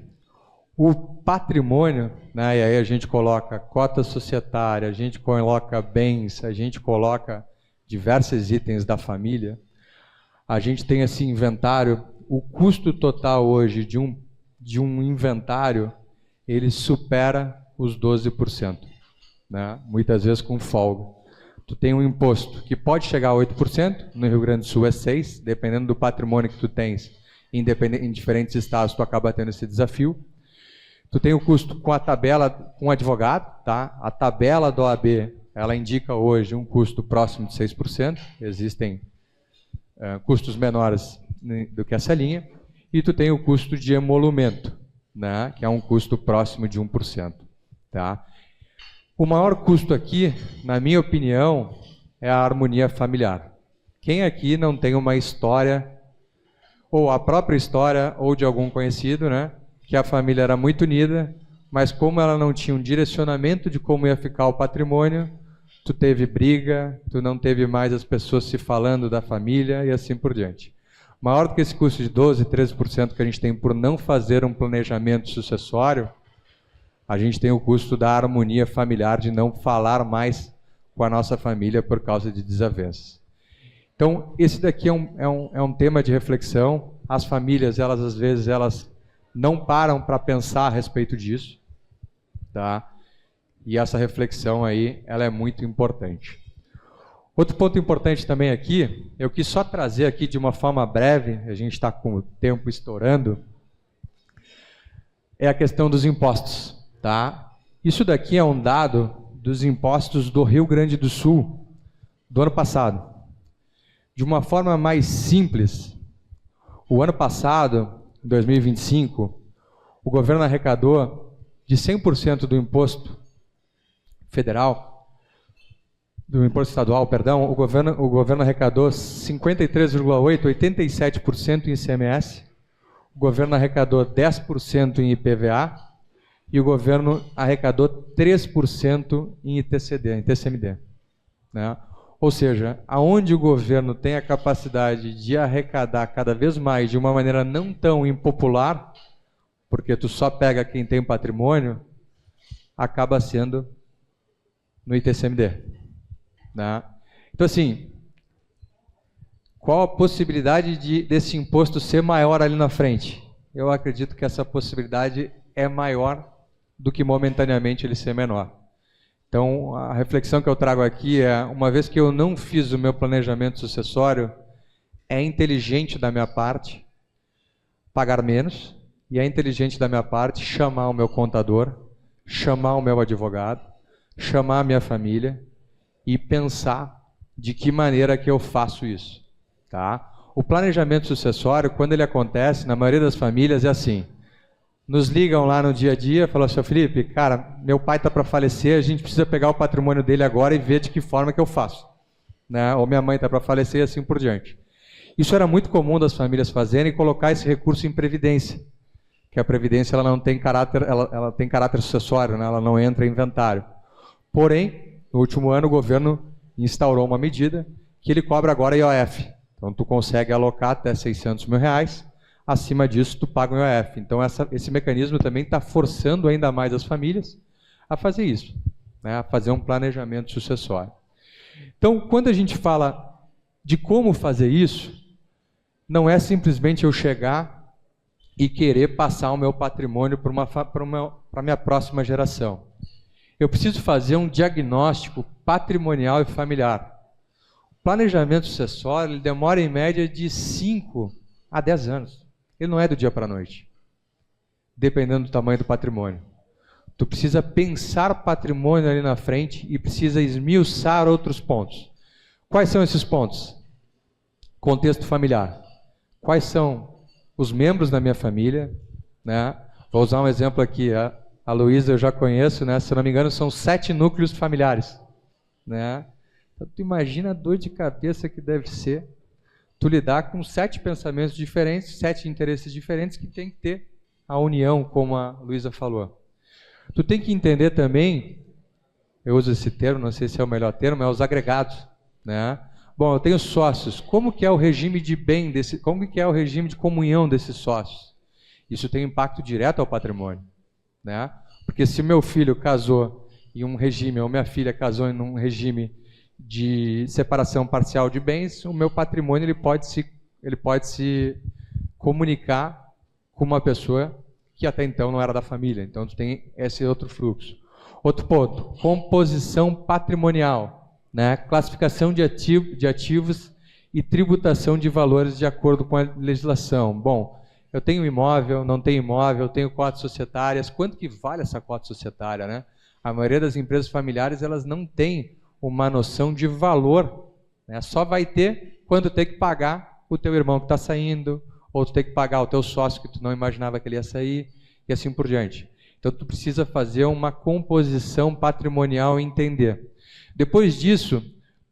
o patrimônio, né, e aí a gente coloca cota societária, a gente coloca bens, a gente coloca diversos itens da família, a gente tem esse inventário, o custo total hoje de um inventário, ele supera os 12%, né, muitas vezes com folga. Tu tem um imposto que pode chegar a 8%, no Rio Grande do Sul é 6%, dependendo do patrimônio que tu tens, em diferentes estados tu acaba tendo esse desafio. Tu tem o custo com a tabela, com o advogado, tá? A tabela da OAB, ela indica hoje um custo próximo de 6%, existem custos menores do que essa linha, e tu tem o custo de emolumento, né? Que é um custo próximo de 1%. Tá? O maior custo aqui, na minha opinião, é a harmonia familiar. O Quem aqui não tem uma história, ou a própria história, ou de algum conhecido, né? Que a família era muito unida, mas como ela não tinha um direcionamento de como ia ficar o patrimônio, tu teve briga, tu não teve mais as pessoas se falando da família e assim por diante. Maior do que esse custo de 12%, 13% que a gente tem por não fazer um planejamento sucessório, a gente tem o custo da harmonia familiar, de não falar mais com a nossa família por causa de desavenças. Então, esse daqui é um tema de reflexão. As famílias, elas às vezes, elas não param para pensar a respeito disso, tá? E essa reflexão aí, ela é muito importante. Outro ponto importante também aqui, eu quis só trazer aqui de uma forma breve, a gente está com o tempo estourando, é a questão dos impostos, tá? Isso daqui é um dado dos impostos do Rio Grande do Sul do ano passado. De uma forma mais simples, o ano passado, em 2025, o governo arrecadou de 100% do imposto federal, do imposto estadual, perdão, o governo arrecadou 53,8%, 87% em ICMS, o governo arrecadou 10% em IPVA e o governo arrecadou 3% em TCMD. Né? Ou seja, aonde o governo tem a capacidade de arrecadar cada vez mais de uma maneira não tão impopular, porque tu só pega quem tem patrimônio, acaba sendo no ITCMD. Né? Então, assim, qual a possibilidade desse imposto ser maior ali na frente? Eu acredito que essa possibilidade é maior do que momentaneamente ele ser menor. Então, a reflexão que eu trago aqui é, uma vez que eu não fiz o meu planejamento sucessório, é inteligente da minha parte pagar menos, e é inteligente da minha parte chamar o meu contador, chamar o meu advogado, chamar a minha família e pensar de que maneira que eu faço isso. Tá? O planejamento sucessório, quando ele acontece, na maioria das famílias é assim, nos ligam lá no dia a dia, falam, seu Felipe, cara, meu pai está para falecer, a gente precisa pegar o patrimônio dele agora e ver de que forma que eu faço. Né? Ou minha mãe está para falecer e assim por diante. Isso era muito comum das famílias fazerem e colocar esse recurso em previdência, que a previdência ela não tem caráter, ela tem caráter sucessório, né? Ela não entra em inventário. Porém, no último ano o governo instaurou uma medida que ele cobra agora IOF. Então tu consegue alocar até R$600 mil, acima disso tu paga o IOF. Então esse mecanismo também está forçando ainda mais as famílias a fazer isso, né? A fazer um planejamento sucessório. Então, quando a gente fala de como fazer isso, não é simplesmente eu chegar e querer passar o meu patrimônio para a minha próxima geração. Eu preciso fazer um diagnóstico patrimonial e familiar. O planejamento sucessório ele demora em média de 5 a 10 anos. Ele não é do dia para a noite, dependendo do tamanho do patrimônio. Tu precisa pensar patrimônio ali na frente e precisa esmiuçar outros pontos. Quais são esses pontos? Contexto familiar. Quais são os membros da minha família? Né? Vou usar um exemplo aqui. A Luísa eu já conheço, né? Se não me engano, são 7 núcleos familiares. Né? Então, tu imagina a dor de cabeça que deve ser tu lidar com 7 pensamentos diferentes, 7 interesses diferentes que tem que ter a união, como a Luísa falou. Tu tem que entender também, eu uso esse termo, não sei se é o melhor termo, é os agregados. Né? Bom, eu tenho sócios, como que é o regime de bem, como que é o regime de comunhão desses sócios? Isso tem impacto direto ao patrimônio. Né? Porque se meu filho casou em um regime, ou minha filha casou em um regime de separação parcial de bens, o meu patrimônio ele pode se comunicar com uma pessoa que até então não era da família. Então, tu tem esse outro fluxo. Outro ponto, composição patrimonial, né? Classificação de ativos e tributação de valores de acordo com a legislação. Bom, eu tenho imóvel, não tenho imóvel, eu tenho cotas societárias. Quanto que vale essa cota societária? Né? A maioria das empresas familiares elas não têm uma noção de valor, né? Só vai ter quando tem que pagar o teu irmão que está saindo, ou tu tem que pagar o teu sócio que tu não imaginava que ele ia sair, e assim por diante. Então tu precisa fazer uma composição patrimonial e entender. Depois disso,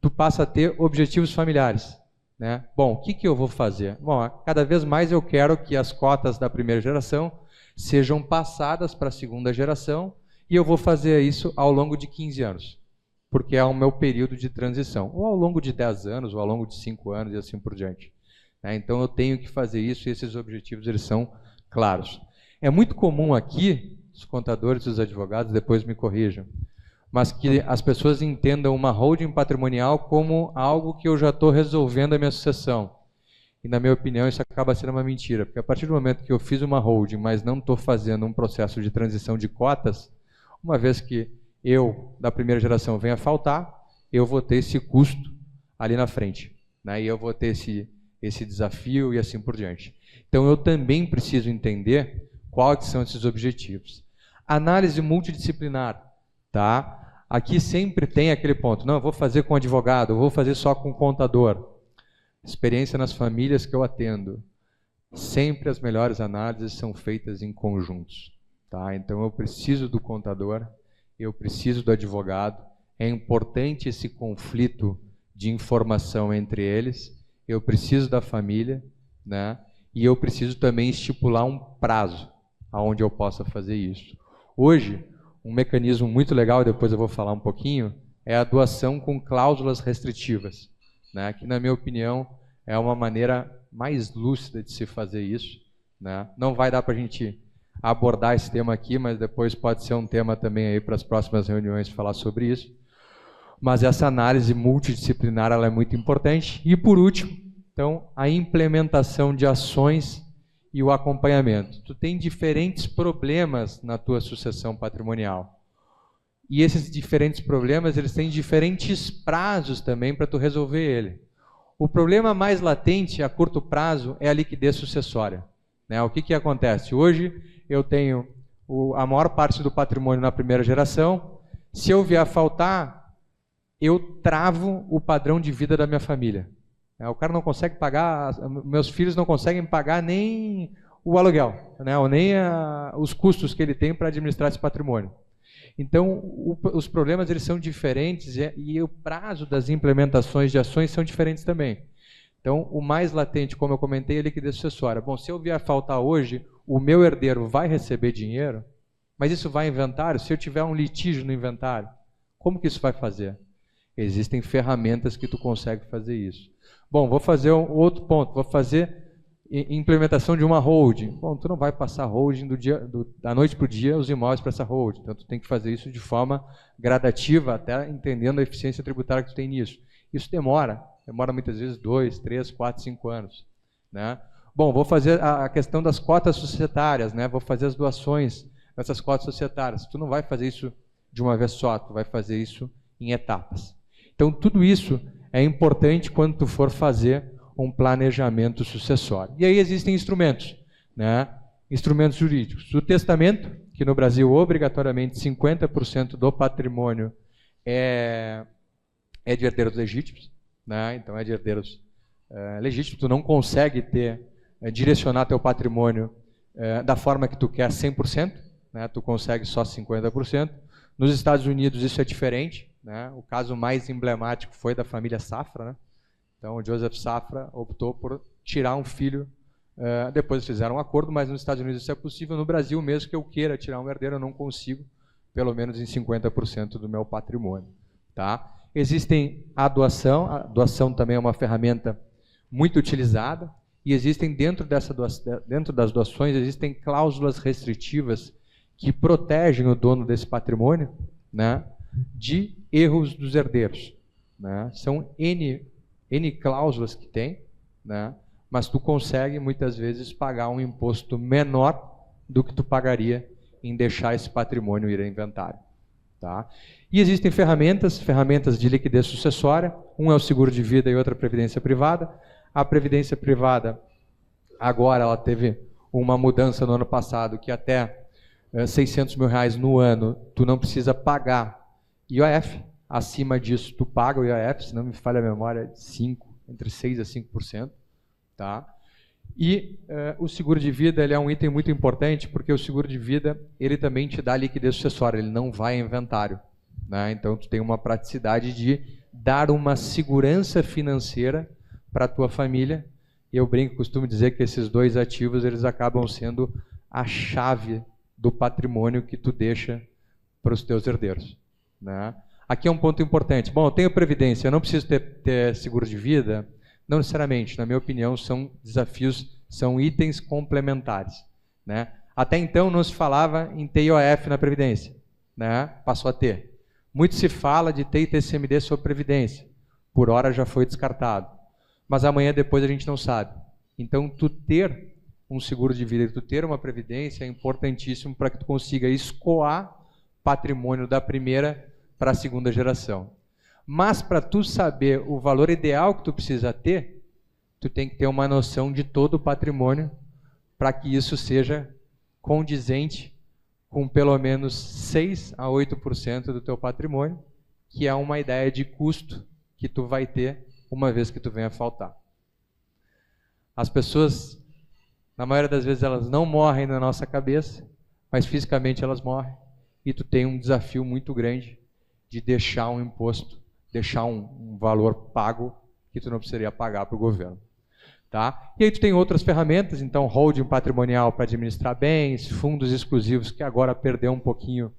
tu passa a ter objetivos familiares. né? Bom, o que eu vou fazer? Bom, cada vez mais eu quero que as cotas da primeira geração sejam passadas para a segunda geração, e eu vou fazer isso ao longo de 15 anos, porque é o meu período de transição, ou ao longo de 10 anos, ou ao longo de 5 anos e assim por diante. Então eu tenho que fazer isso, e esses objetivos eles são claros. É muito comum aqui, os contadores e os advogados depois me corrijam, mas que as pessoas entendam uma holding patrimonial como algo que eu já estou resolvendo a minha sucessão. E, na minha opinião, isso acaba sendo uma mentira, porque a partir do momento que eu fiz uma holding, mas não estou fazendo um processo de transição de cotas, uma vez que eu, da primeira geração, venha a faltar, eu vou ter esse custo ali na frente, né? E eu vou ter esse desafio e assim por diante. Então, eu também preciso entender quais são esses objetivos. Análise multidisciplinar, tá? Aqui sempre tem aquele ponto, não, eu vou fazer com advogado, eu vou fazer só com contador. Experiência nas famílias que eu atendo. Sempre as melhores análises são feitas em conjuntos, tá? Então eu preciso do contador, eu preciso do advogado, é importante esse conflito de informação entre eles, eu preciso da família, né? E eu preciso também estipular um prazo aonde eu possa fazer isso. Hoje, um mecanismo muito legal, e depois eu vou falar um pouquinho, é a doação com cláusulas restritivas, né? Que, na minha opinião, é uma maneira mais lúcida de se fazer isso, né? Não vai dar para a gente abordar esse tema aqui, mas depois pode ser um tema também aí para as próximas reuniões falar sobre isso. Mas essa análise multidisciplinar ela é muito importante. E, por último, então, a implementação de ações e o acompanhamento. Tu tem diferentes problemas na tua sucessão patrimonial. E esses diferentes problemas, eles têm diferentes prazos também para tu resolver ele. O problema mais latente a curto prazo é a liquidez sucessória, né? O que acontece? Hoje eu tenho a maior parte do patrimônio na primeira geração. Se eu vier a faltar, eu travo o padrão de vida da minha família. O cara não consegue pagar, meus filhos não conseguem pagar nem o aluguel, né? Ou nem os custos que ele tem para administrar esse patrimônio. Então, os problemas eles são diferentes e o prazo das implementações de ações são diferentes também. Então, o mais latente, como eu comentei, é a liquidez sucessória. Bom, se eu vier a faltar hoje, o meu herdeiro vai receber dinheiro, mas isso vai em inventário? Se eu tiver um litígio no inventário, como que isso vai fazer? Existem ferramentas que tu consegue fazer isso. Bom, vou fazer outro ponto, vou fazer implementação de uma holding. Bom, tu não vai passar holding da noite para o dia os imóveis para essa holding, então tu tem que fazer isso de forma gradativa, até entendendo a eficiência tributária que tu tem nisso. Isso demora muitas vezes 2, 3, 4, 5 anos, né? Bom, vou fazer a questão das cotas societárias, né? Vou fazer as doações dessas cotas societárias. Tu não vai fazer isso de uma vez só, tu vai fazer isso em etapas. Então, tudo isso é importante quando tu for fazer um planejamento sucessório. E aí existem instrumentos, né? Instrumentos jurídicos. O testamento, que no Brasil, obrigatoriamente, 50% do patrimônio é de herdeiros legítimos, né? Então, é de herdeiros legítimos. Tu não consegue direcionar teu patrimônio da forma que tu quer 100%, né? Tu consegue só 50%. Nos Estados Unidos isso é diferente, né? O caso mais emblemático foi da família Safra, né? Então, o Joseph Safra optou por tirar um filho, depois fizeram um acordo, mas nos Estados Unidos isso é possível. No Brasil, mesmo que eu queira tirar um herdeiro, eu não consigo, pelo menos em 50% do meu patrimônio, tá? Existem a doação também é uma ferramenta muito utilizada, e existem dentro das doações, existem cláusulas restritivas que protegem o dono desse patrimônio, né, de erros dos herdeiros, né? São N cláusulas que tem, né, mas tu consegue muitas vezes pagar um imposto menor do que tu pagaria em deixar esse patrimônio ir a inventário, tá? E existem ferramentas de liquidez sucessória. Um é o seguro de vida e outra a previdência privada. A previdência privada, agora ela teve uma mudança no ano passado, que até R$600 mil no ano, tu não precisa pagar IOF. Acima disso, tu paga o IOF, se não me falha a memória, entre 6% a 5%. Tá? E o seguro de vida ele é um item muito importante, porque o seguro de vida ele também te dá liquidez sucessória, ele não vai em inventário, né? Então, tu tem uma praticidade de dar uma segurança financeira para a tua família. E eu costumo dizer que esses 2 ativos eles acabam sendo a chave do patrimônio que tu deixa para os teus herdeiros, né? Aqui é um ponto importante. Bom, eu tenho previdência, eu não preciso ter seguro de vida? Não necessariamente, na minha opinião, são desafios, são itens complementares, né? Até então não se falava em TIOF na previdência, né? Passou a ter. Muito se fala de TI e TCMD sobre previdência, por hora já foi descartado. Mas amanhã depois a gente não sabe. Então, tu ter um seguro de vida, tu ter uma previdência é importantíssimo para que tu consiga escoar patrimônio da primeira para a segunda geração. Mas para tu saber o valor ideal que tu precisa ter, tu tem que ter uma noção de todo o patrimônio para que isso seja condizente com pelo menos 6 a 8% do teu patrimônio, que é uma ideia de custo que tu vai ter uma vez que tu venha a faltar. As pessoas, na maioria das vezes, elas não morrem na nossa cabeça, mas fisicamente elas morrem. E tu tem um desafio muito grande de deixar um imposto, deixar um valor pago que tu não precisaria pagar para o governo. Tá? E aí tu tem outras ferramentas, então holding patrimonial para administrar bens, fundos exclusivos, que agora perdeu um pouquinho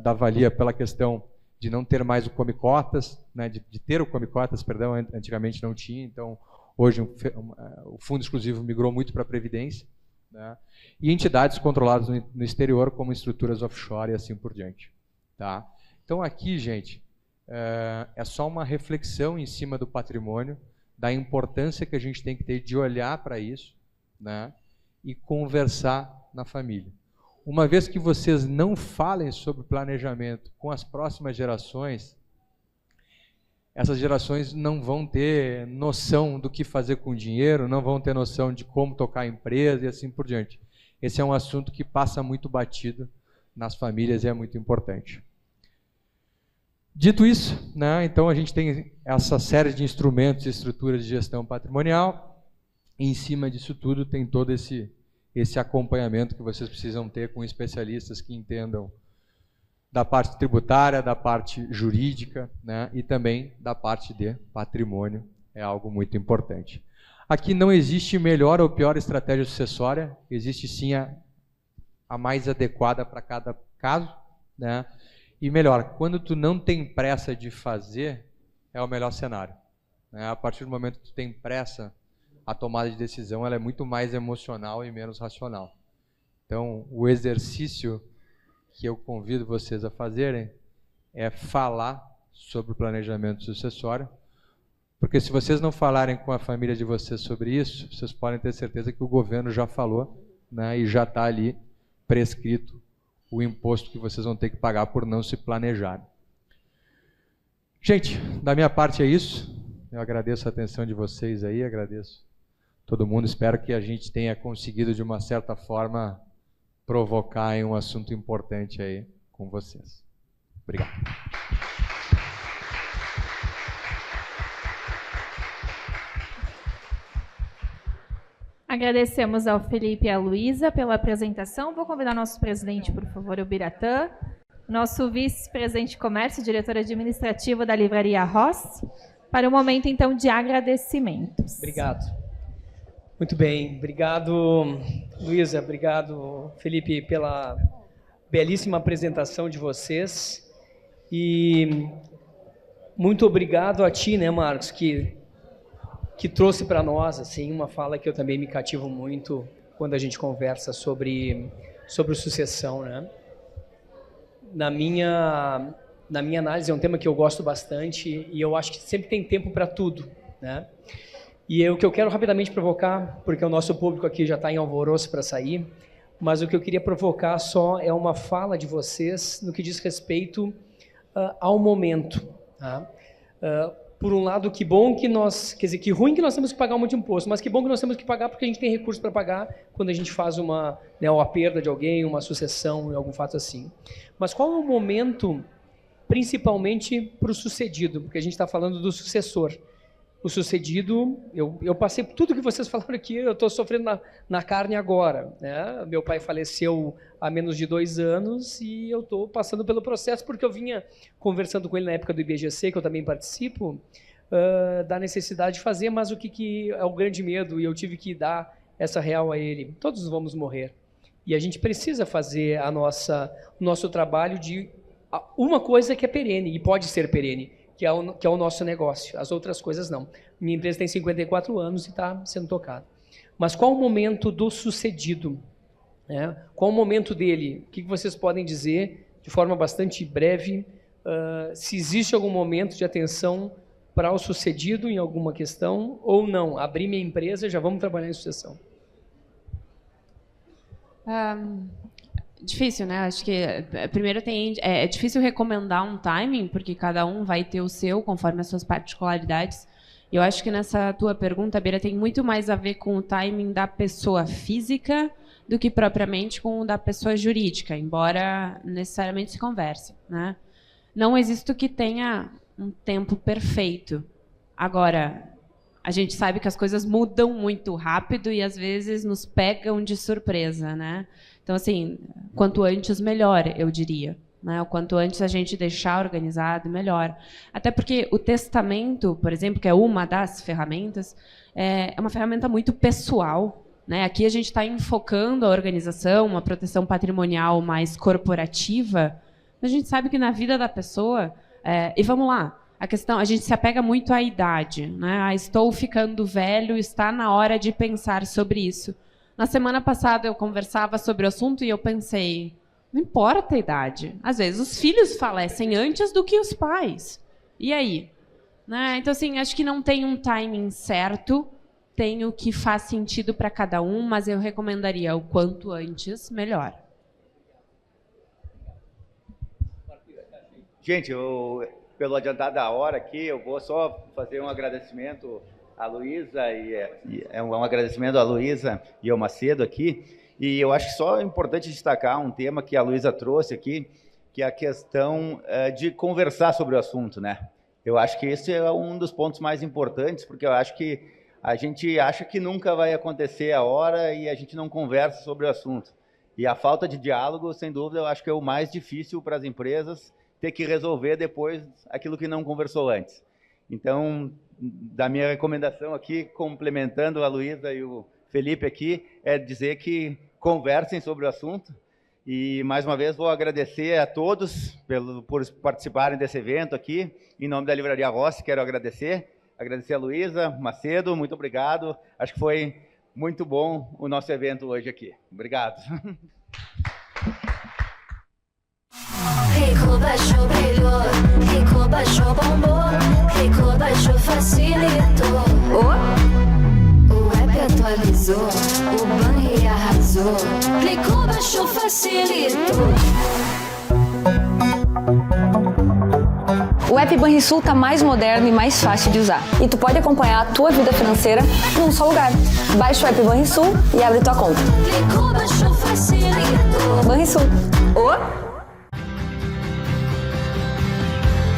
da valia pela questão de não ter mais o come-cotas, né, de ter o come-cotas, perdão, antigamente não tinha, então hoje o fundo exclusivo migrou muito para a Previdência, né, e entidades controladas no exterior, como estruturas offshore e assim por diante. Tá? Então aqui, gente, é só uma reflexão em cima do patrimônio, da importância que a gente tem que ter de olhar para isso, né, e conversar na família. Uma vez que vocês não falem sobre planejamento com as próximas gerações, essas gerações não vão ter noção do que fazer com o dinheiro, não vão ter noção de como tocar a empresa e assim por diante. Esse é um assunto que passa muito batido nas famílias e é muito importante. Dito isso, né, então a gente tem essa série de instrumentos e estruturas de gestão patrimonial, e em cima disso tudo tem todo esse acompanhamento que vocês precisam ter com especialistas que entendam da parte tributária, da parte jurídica, né, e também da parte de patrimônio, é algo muito importante. Aqui não existe melhor ou pior estratégia sucessória, existe sim a mais adequada para cada caso, né? E melhor, quando tu não tem pressa de fazer, é o melhor cenário, né? A partir do momento que tu tem pressa, a tomada de decisão ela é muito mais emocional e menos racional. Então, o exercício que eu convido vocês a fazerem é falar sobre o planejamento sucessório, porque se vocês não falarem com a família de vocês sobre isso, vocês podem ter certeza que o governo já falou, né, e já está ali prescrito o imposto que vocês vão ter que pagar por não se planejar. Gente, da minha parte é isso. Eu agradeço a atenção de vocês aí, agradeço todo mundo. Espero que a gente tenha conseguido, de uma certa forma, provocar um assunto importante aí com vocês. Obrigado. Agradecemos ao Felipe e à Luísa pela apresentação. Vou convidar nosso presidente, por favor, o Biratã, nosso vice-presidente de comércio, diretor administrativo da Livraria Rossi, para o momento, então, de agradecimentos. Obrigado. Muito bem. Obrigado, Luísa. Obrigado, Felipe, pela belíssima apresentação de vocês. E muito obrigado a ti, né, Marcos, que trouxe para nós assim, uma fala que eu também me cativo muito quando a gente conversa sobre sucessão, né? Na minha análise é um tema que eu gosto bastante e eu acho que sempre tem tempo para tudo, né? E o que eu quero rapidamente provocar, porque o nosso público aqui já está em alvoroço para sair, mas o que eu queria provocar só é uma fala de vocês no que diz respeito ao momento, tá? Por um lado, que bom que nós, quer dizer, que ruim que nós temos que pagar um monte de imposto, mas que bom que nós temos que pagar porque a gente tem recursos para pagar quando a gente faz uma perda de alguém, uma sucessão, algum fato assim. Mas qual é o momento, principalmente para o sucedido? Porque a gente está falando do sucessor. O sucedido, eu passei por tudo que vocês falaram aqui, eu estou sofrendo na carne agora, né? Meu pai faleceu há menos de 2 anos e eu estou passando pelo processo porque eu vinha conversando com ele na época do IBGC, que eu também participo, da necessidade de fazer, mas o que é o grande medo, e eu tive que dar essa real a ele: todos vamos morrer. E a gente precisa fazer o nosso trabalho de uma coisa que é perene, e pode ser perene, que é o nosso negócio. As outras coisas não. Minha empresa tem 54 anos e está sendo tocada. Mas qual o momento do sucedido? Qual o momento dele? O que vocês podem dizer, de forma bastante breve, se existe algum momento de atenção para o sucedido em alguma questão, ou não? Abri minha empresa, já vamos trabalhar em sucessão. Difícil, né? Acho que primeiro é difícil recomendar um timing, porque cada um vai ter o seu, conforme as suas particularidades. E eu acho que nessa tua pergunta, Bira, tem muito mais a ver com o timing da pessoa física do que propriamente com o da pessoa jurídica, embora necessariamente se converse, né? Não existe o que tenha um tempo perfeito. Agora, a gente sabe que as coisas mudam muito rápido e às vezes nos pegam de surpresa, né? Então, assim, quanto antes, melhor, eu diria. Né? O quanto antes a gente deixar organizado, melhor. Até porque o testamento, por exemplo, que é uma das ferramentas, é uma ferramenta muito pessoal. Né? Aqui a gente está enfocando a organização, uma proteção patrimonial mais corporativa, mas a gente sabe que na vida da pessoa... e vamos lá, a gente se apega muito à idade. Né? Estou ficando velho, está na hora de pensar sobre isso. Na semana passada eu conversava sobre o assunto e eu pensei, não importa a idade. Às vezes os filhos falecem antes do que os pais. E aí? Né? Então, assim, acho que não tem um timing certo, tem o que faz sentido para cada um, mas eu recomendaria o quanto antes, melhor. Gente, pelo adiantado da hora aqui, eu vou só fazer um agradecimento à Luísa, um agradecimento à Luísa e ao Macedo aqui. E eu acho que só é importante destacar um tema que a Luísa trouxe aqui, que é a questão de conversar sobre o assunto, né? Eu acho que esse é um dos pontos mais importantes, porque eu acho que a gente acha que nunca vai acontecer a hora e a gente não conversa sobre o assunto. E a falta de diálogo, sem dúvida, eu acho que é o mais difícil para as empresas ter que resolver depois aquilo que não conversou antes. Então, da minha recomendação aqui, complementando a Luísa e o Felipe aqui, é dizer que conversem sobre o assunto. E, mais uma vez, vou agradecer a todos por participarem desse evento aqui. Em nome da Livraria Rossi, quero agradecer a Luísa, Macedo, muito obrigado. Acho que foi muito bom o nosso evento hoje aqui. Obrigado. Rico baixou, brilhou, Rico baixou, bombou, Rico baixou, facilitou. O app atualizou, o banri arrasou, clicou, baixou, facilitou. O app Banrisul tá mais moderno e mais fácil de usar. E tu pode acompanhar a tua vida financeira num só lugar. Baixa o app Banrisul e abre tua conta. Clicou, baixou, facilitou. Banrisul.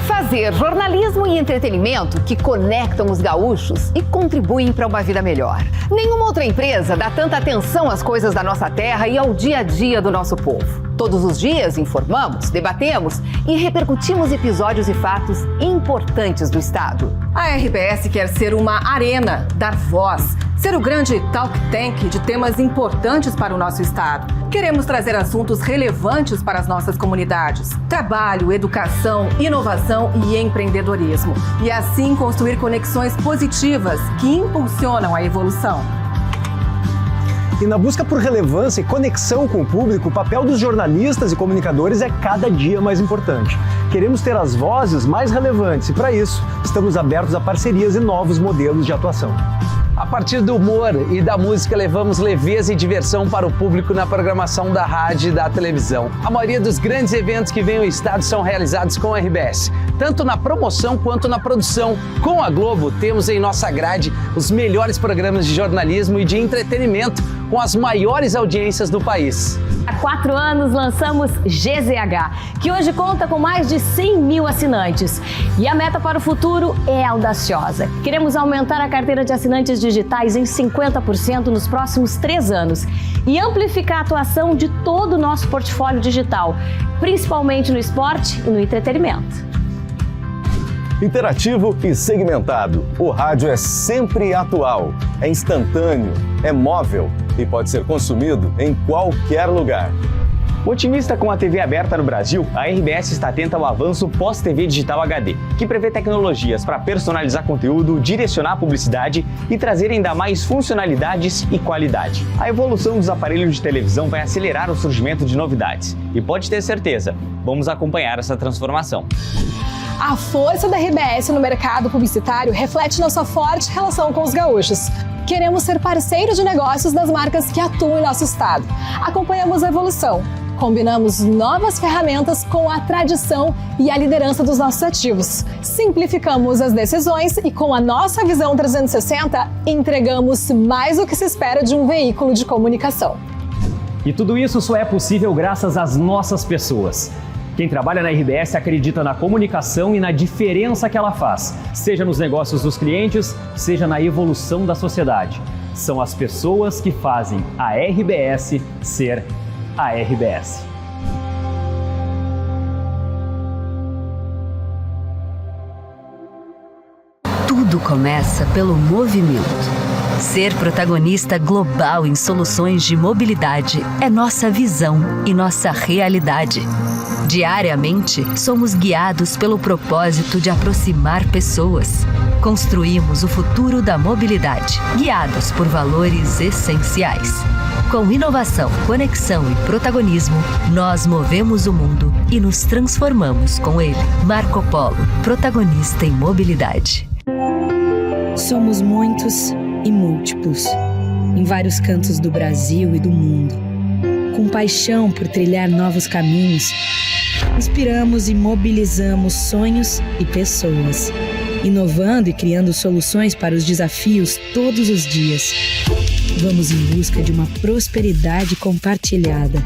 Fazer jornalismo e entretenimento que conectam os gaúchos e contribuem para uma vida melhor. Nenhuma outra empresa dá tanta atenção às coisas da nossa terra e ao dia a dia do nosso povo. Todos os dias informamos, debatemos e repercutimos episódios e fatos importantes do Estado. A RBS quer ser uma arena, dar voz, ser o grande talk tank de temas importantes para o nosso Estado. Queremos trazer assuntos relevantes para as nossas comunidades. Trabalho, educação, inovação e empreendedorismo. E assim construir conexões positivas que impulsionam a evolução. E na busca por relevância e conexão com o público, o papel dos jornalistas e comunicadores é cada dia mais importante. Queremos ter as vozes mais relevantes e, para isso, estamos abertos a parcerias e novos modelos de atuação. A partir do humor e da música, levamos leveza e diversão para o público na programação da rádio e da televisão. A maioria dos grandes eventos que vêm ao estado são realizados com a RBS, tanto na promoção quanto na produção. Com a Globo, temos em nossa grade os melhores programas de jornalismo e de entretenimento, com as maiores audiências do país. Há 4 anos lançamos GZH, que hoje conta com mais de 100 mil assinantes. E a meta para o futuro é audaciosa. Queremos aumentar a carteira de assinantes digitais em 50% nos próximos 3 anos e amplificar a atuação de todo o nosso portfólio digital, principalmente no esporte e no entretenimento. Interativo e segmentado, o rádio é sempre atual, é instantâneo, é móvel e pode ser consumido em qualquer lugar. Otimista com a TV aberta no Brasil, a RBS está atenta ao avanço pós-TV digital HD, que prevê tecnologias para personalizar conteúdo, direcionar a publicidade e trazer ainda mais funcionalidades e qualidade. A evolução dos aparelhos de televisão vai acelerar o surgimento de novidades. E pode ter certeza, vamos acompanhar essa transformação. A força da RBS no mercado publicitário reflete nossa forte relação com os gaúchos. Queremos ser parceiro de negócios das marcas que atuam em nosso estado. Acompanhamos a evolução. Combinamos novas ferramentas com a tradição e a liderança dos nossos ativos. Simplificamos as decisões e, com a nossa visão 360, entregamos mais do que se espera de um veículo de comunicação. E tudo isso só é possível graças às nossas pessoas. Quem trabalha na RBS acredita na comunicação e na diferença que ela faz, seja nos negócios dos clientes, seja na evolução da sociedade. São as pessoas que fazem a RBS ser a RBS. Tudo começa pelo movimento. Ser protagonista global em soluções de mobilidade é nossa visão e nossa realidade. Diariamente, somos guiados pelo propósito de aproximar pessoas. Construímos o futuro da mobilidade, guiados por valores essenciais. Com inovação, conexão e protagonismo, nós movemos o mundo e nos transformamos com ele. Marco Polo, protagonista em mobilidade. Somos muitos e múltiplos, em vários cantos do Brasil e do mundo. Com paixão por trilhar novos caminhos, inspiramos e mobilizamos sonhos e pessoas, inovando e criando soluções para os desafios todos os dias. Vamos em busca de uma prosperidade compartilhada,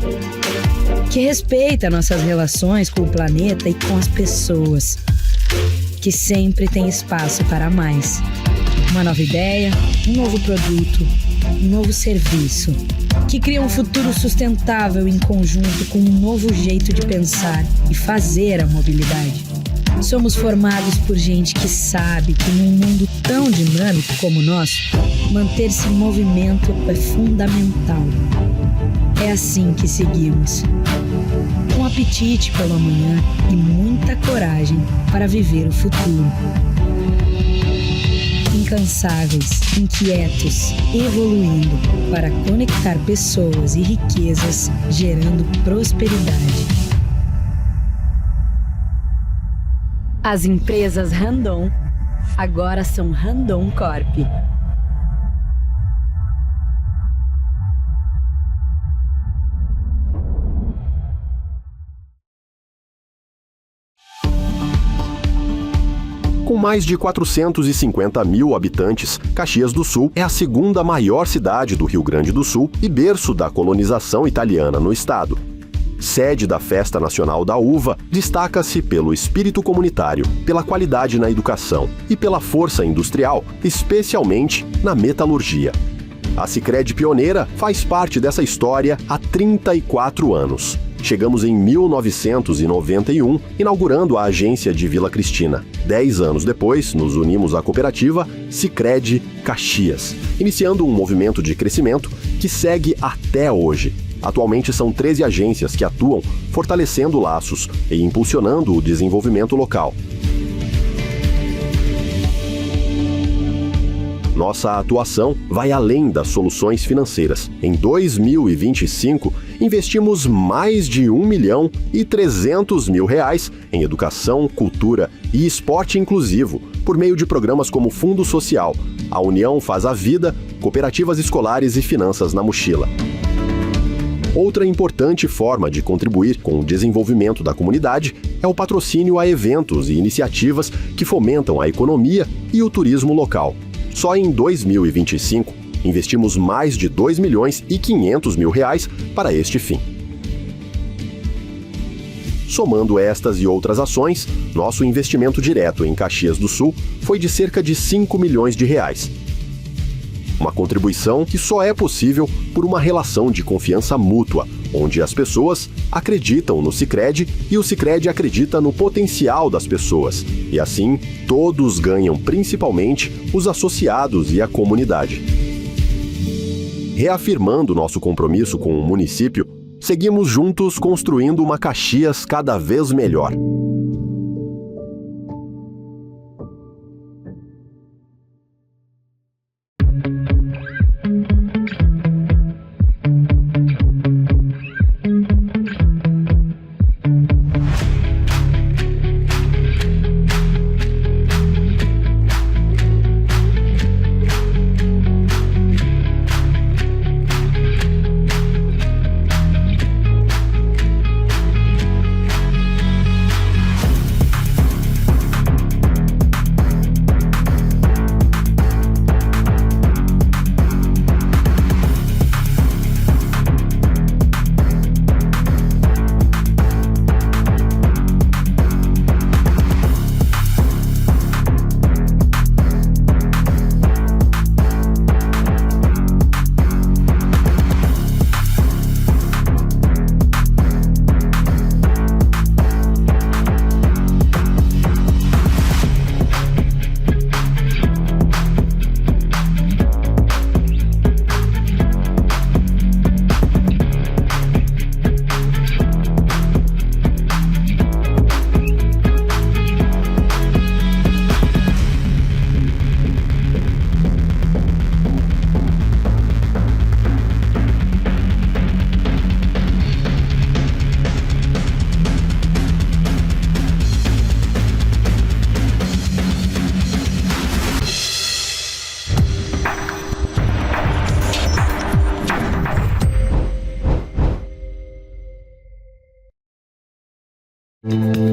que respeita nossas relações com o planeta e com as pessoas, que sempre tem espaço para mais. Uma nova ideia, um novo produto, um novo serviço, que cria um futuro sustentável em conjunto com um novo jeito de pensar e fazer a mobilidade. Somos formados por gente que sabe que num mundo tão dinâmico como o nosso, manter-se em movimento é fundamental. É assim que seguimos, com apetite pelo amanhã e muita coragem para viver o futuro. Incansáveis, inquietos, evoluindo para conectar pessoas e riquezas, gerando prosperidade. As empresas Randon agora são Randon Corp. Com mais de 450 mil habitantes, Caxias do Sul é a segunda maior cidade do Rio Grande do Sul e berço da colonização italiana no estado. Sede da Festa Nacional da Uva, destaca-se pelo espírito comunitário, pela qualidade na educação e pela força industrial, especialmente na metalurgia. A Sicredi pioneira faz parte dessa história há 34 anos. Chegamos em 1991, inaugurando a agência de Vila Cristina. 10 anos depois, nos unimos à cooperativa Sicredi Caxias, iniciando um movimento de crescimento que segue até hoje. Atualmente são 13 agências que atuam, fortalecendo laços e impulsionando o desenvolvimento local. Nossa atuação vai além das soluções financeiras. Em 2025, investimos mais de R$1.3 milhão em educação, cultura e esporte inclusivo, por meio de programas como Fundo Social, A União Faz a Vida, Cooperativas Escolares e Finanças na Mochila. Outra importante forma de contribuir com o desenvolvimento da comunidade é o patrocínio a eventos e iniciativas que fomentam a economia e o turismo local. Só em 2025, investimos mais de R$2.500.000 para este fim. Somando estas e outras ações, nosso investimento direto em Caxias do Sul foi de cerca de R$5 milhões. Uma contribuição que só é possível por uma relação de confiança mútua, onde as pessoas acreditam no Sicredi e o Sicredi acredita no potencial das pessoas. E assim, todos ganham, principalmente os associados e a comunidade. Reafirmando nosso compromisso com o município, seguimos juntos construindo uma Caxias cada vez melhor.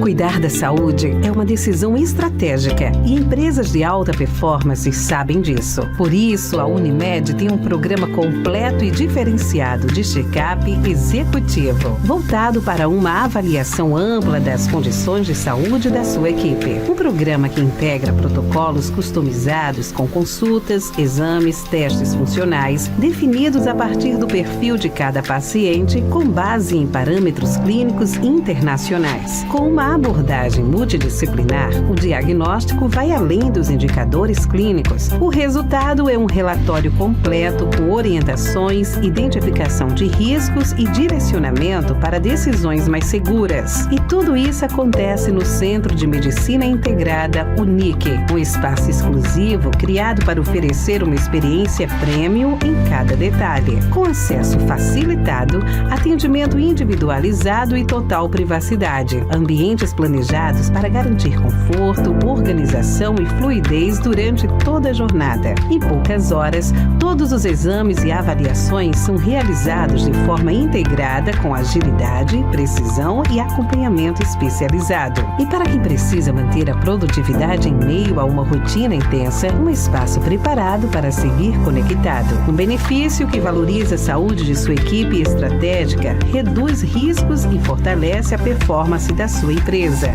Cuidar da saúde é uma decisão estratégica e empresas de alta performance sabem disso. Por isso, a Unimed tem um programa completo e diferenciado de check-up executivo, voltado para uma avaliação ampla das condições de saúde da sua equipe. Um programa que integra protocolos customizados com consultas, exames, testes funcionais, definidos a partir do perfil de cada paciente, com base em parâmetros clínicos internacionais. Com uma abordagem multidisciplinar, o diagnóstico vai além dos indicadores clínicos. O resultado é um relatório completo com orientações, identificação de riscos e direcionamento para decisões mais seguras. E tudo isso acontece no Centro de Medicina Integrada UNIC, um espaço exclusivo criado para oferecer uma experiência premium em cada detalhe, com acesso facilitado, atendimento individualizado e total privacidade. Ambientes planejados para garantir conforto, organização e fluidez durante toda a jornada. Em poucas horas, todos os exames e avaliações são realizados de forma integrada com agilidade, precisão e acompanhamento especializado. E para quem precisa manter a produtividade em meio a uma rotina intensa, um espaço preparado para seguir conectado. Um benefício que valoriza a saúde de sua equipe estratégica, reduz riscos e fortalece a performance da sua empresa.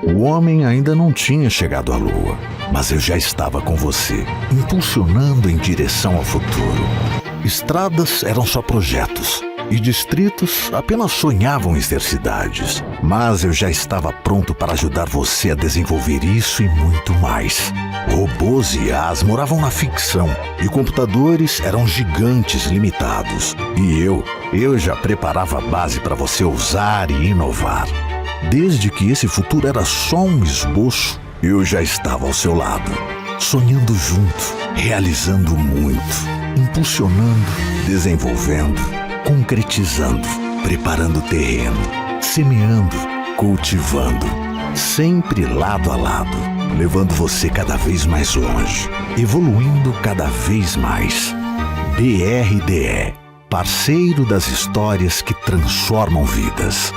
O homem ainda não tinha chegado à Lua, mas eu já estava com você, impulsionando em direção ao futuro. Estradas eram só projetos, e distritos apenas sonhavam em ser cidades. Mas eu já estava pronto para ajudar você a desenvolver isso e muito mais. Robôs e IAs moravam na ficção, e computadores eram gigantes limitados. E eu já preparava a base para você usar e inovar. Desde que esse futuro era só um esboço, eu já estava ao seu lado, sonhando junto, realizando muito, impulsionando, desenvolvendo, concretizando, preparando o terreno, semeando, cultivando, sempre lado a lado, levando você cada vez mais longe, evoluindo cada vez mais. BRDE, parceiro das histórias que transformam vidas.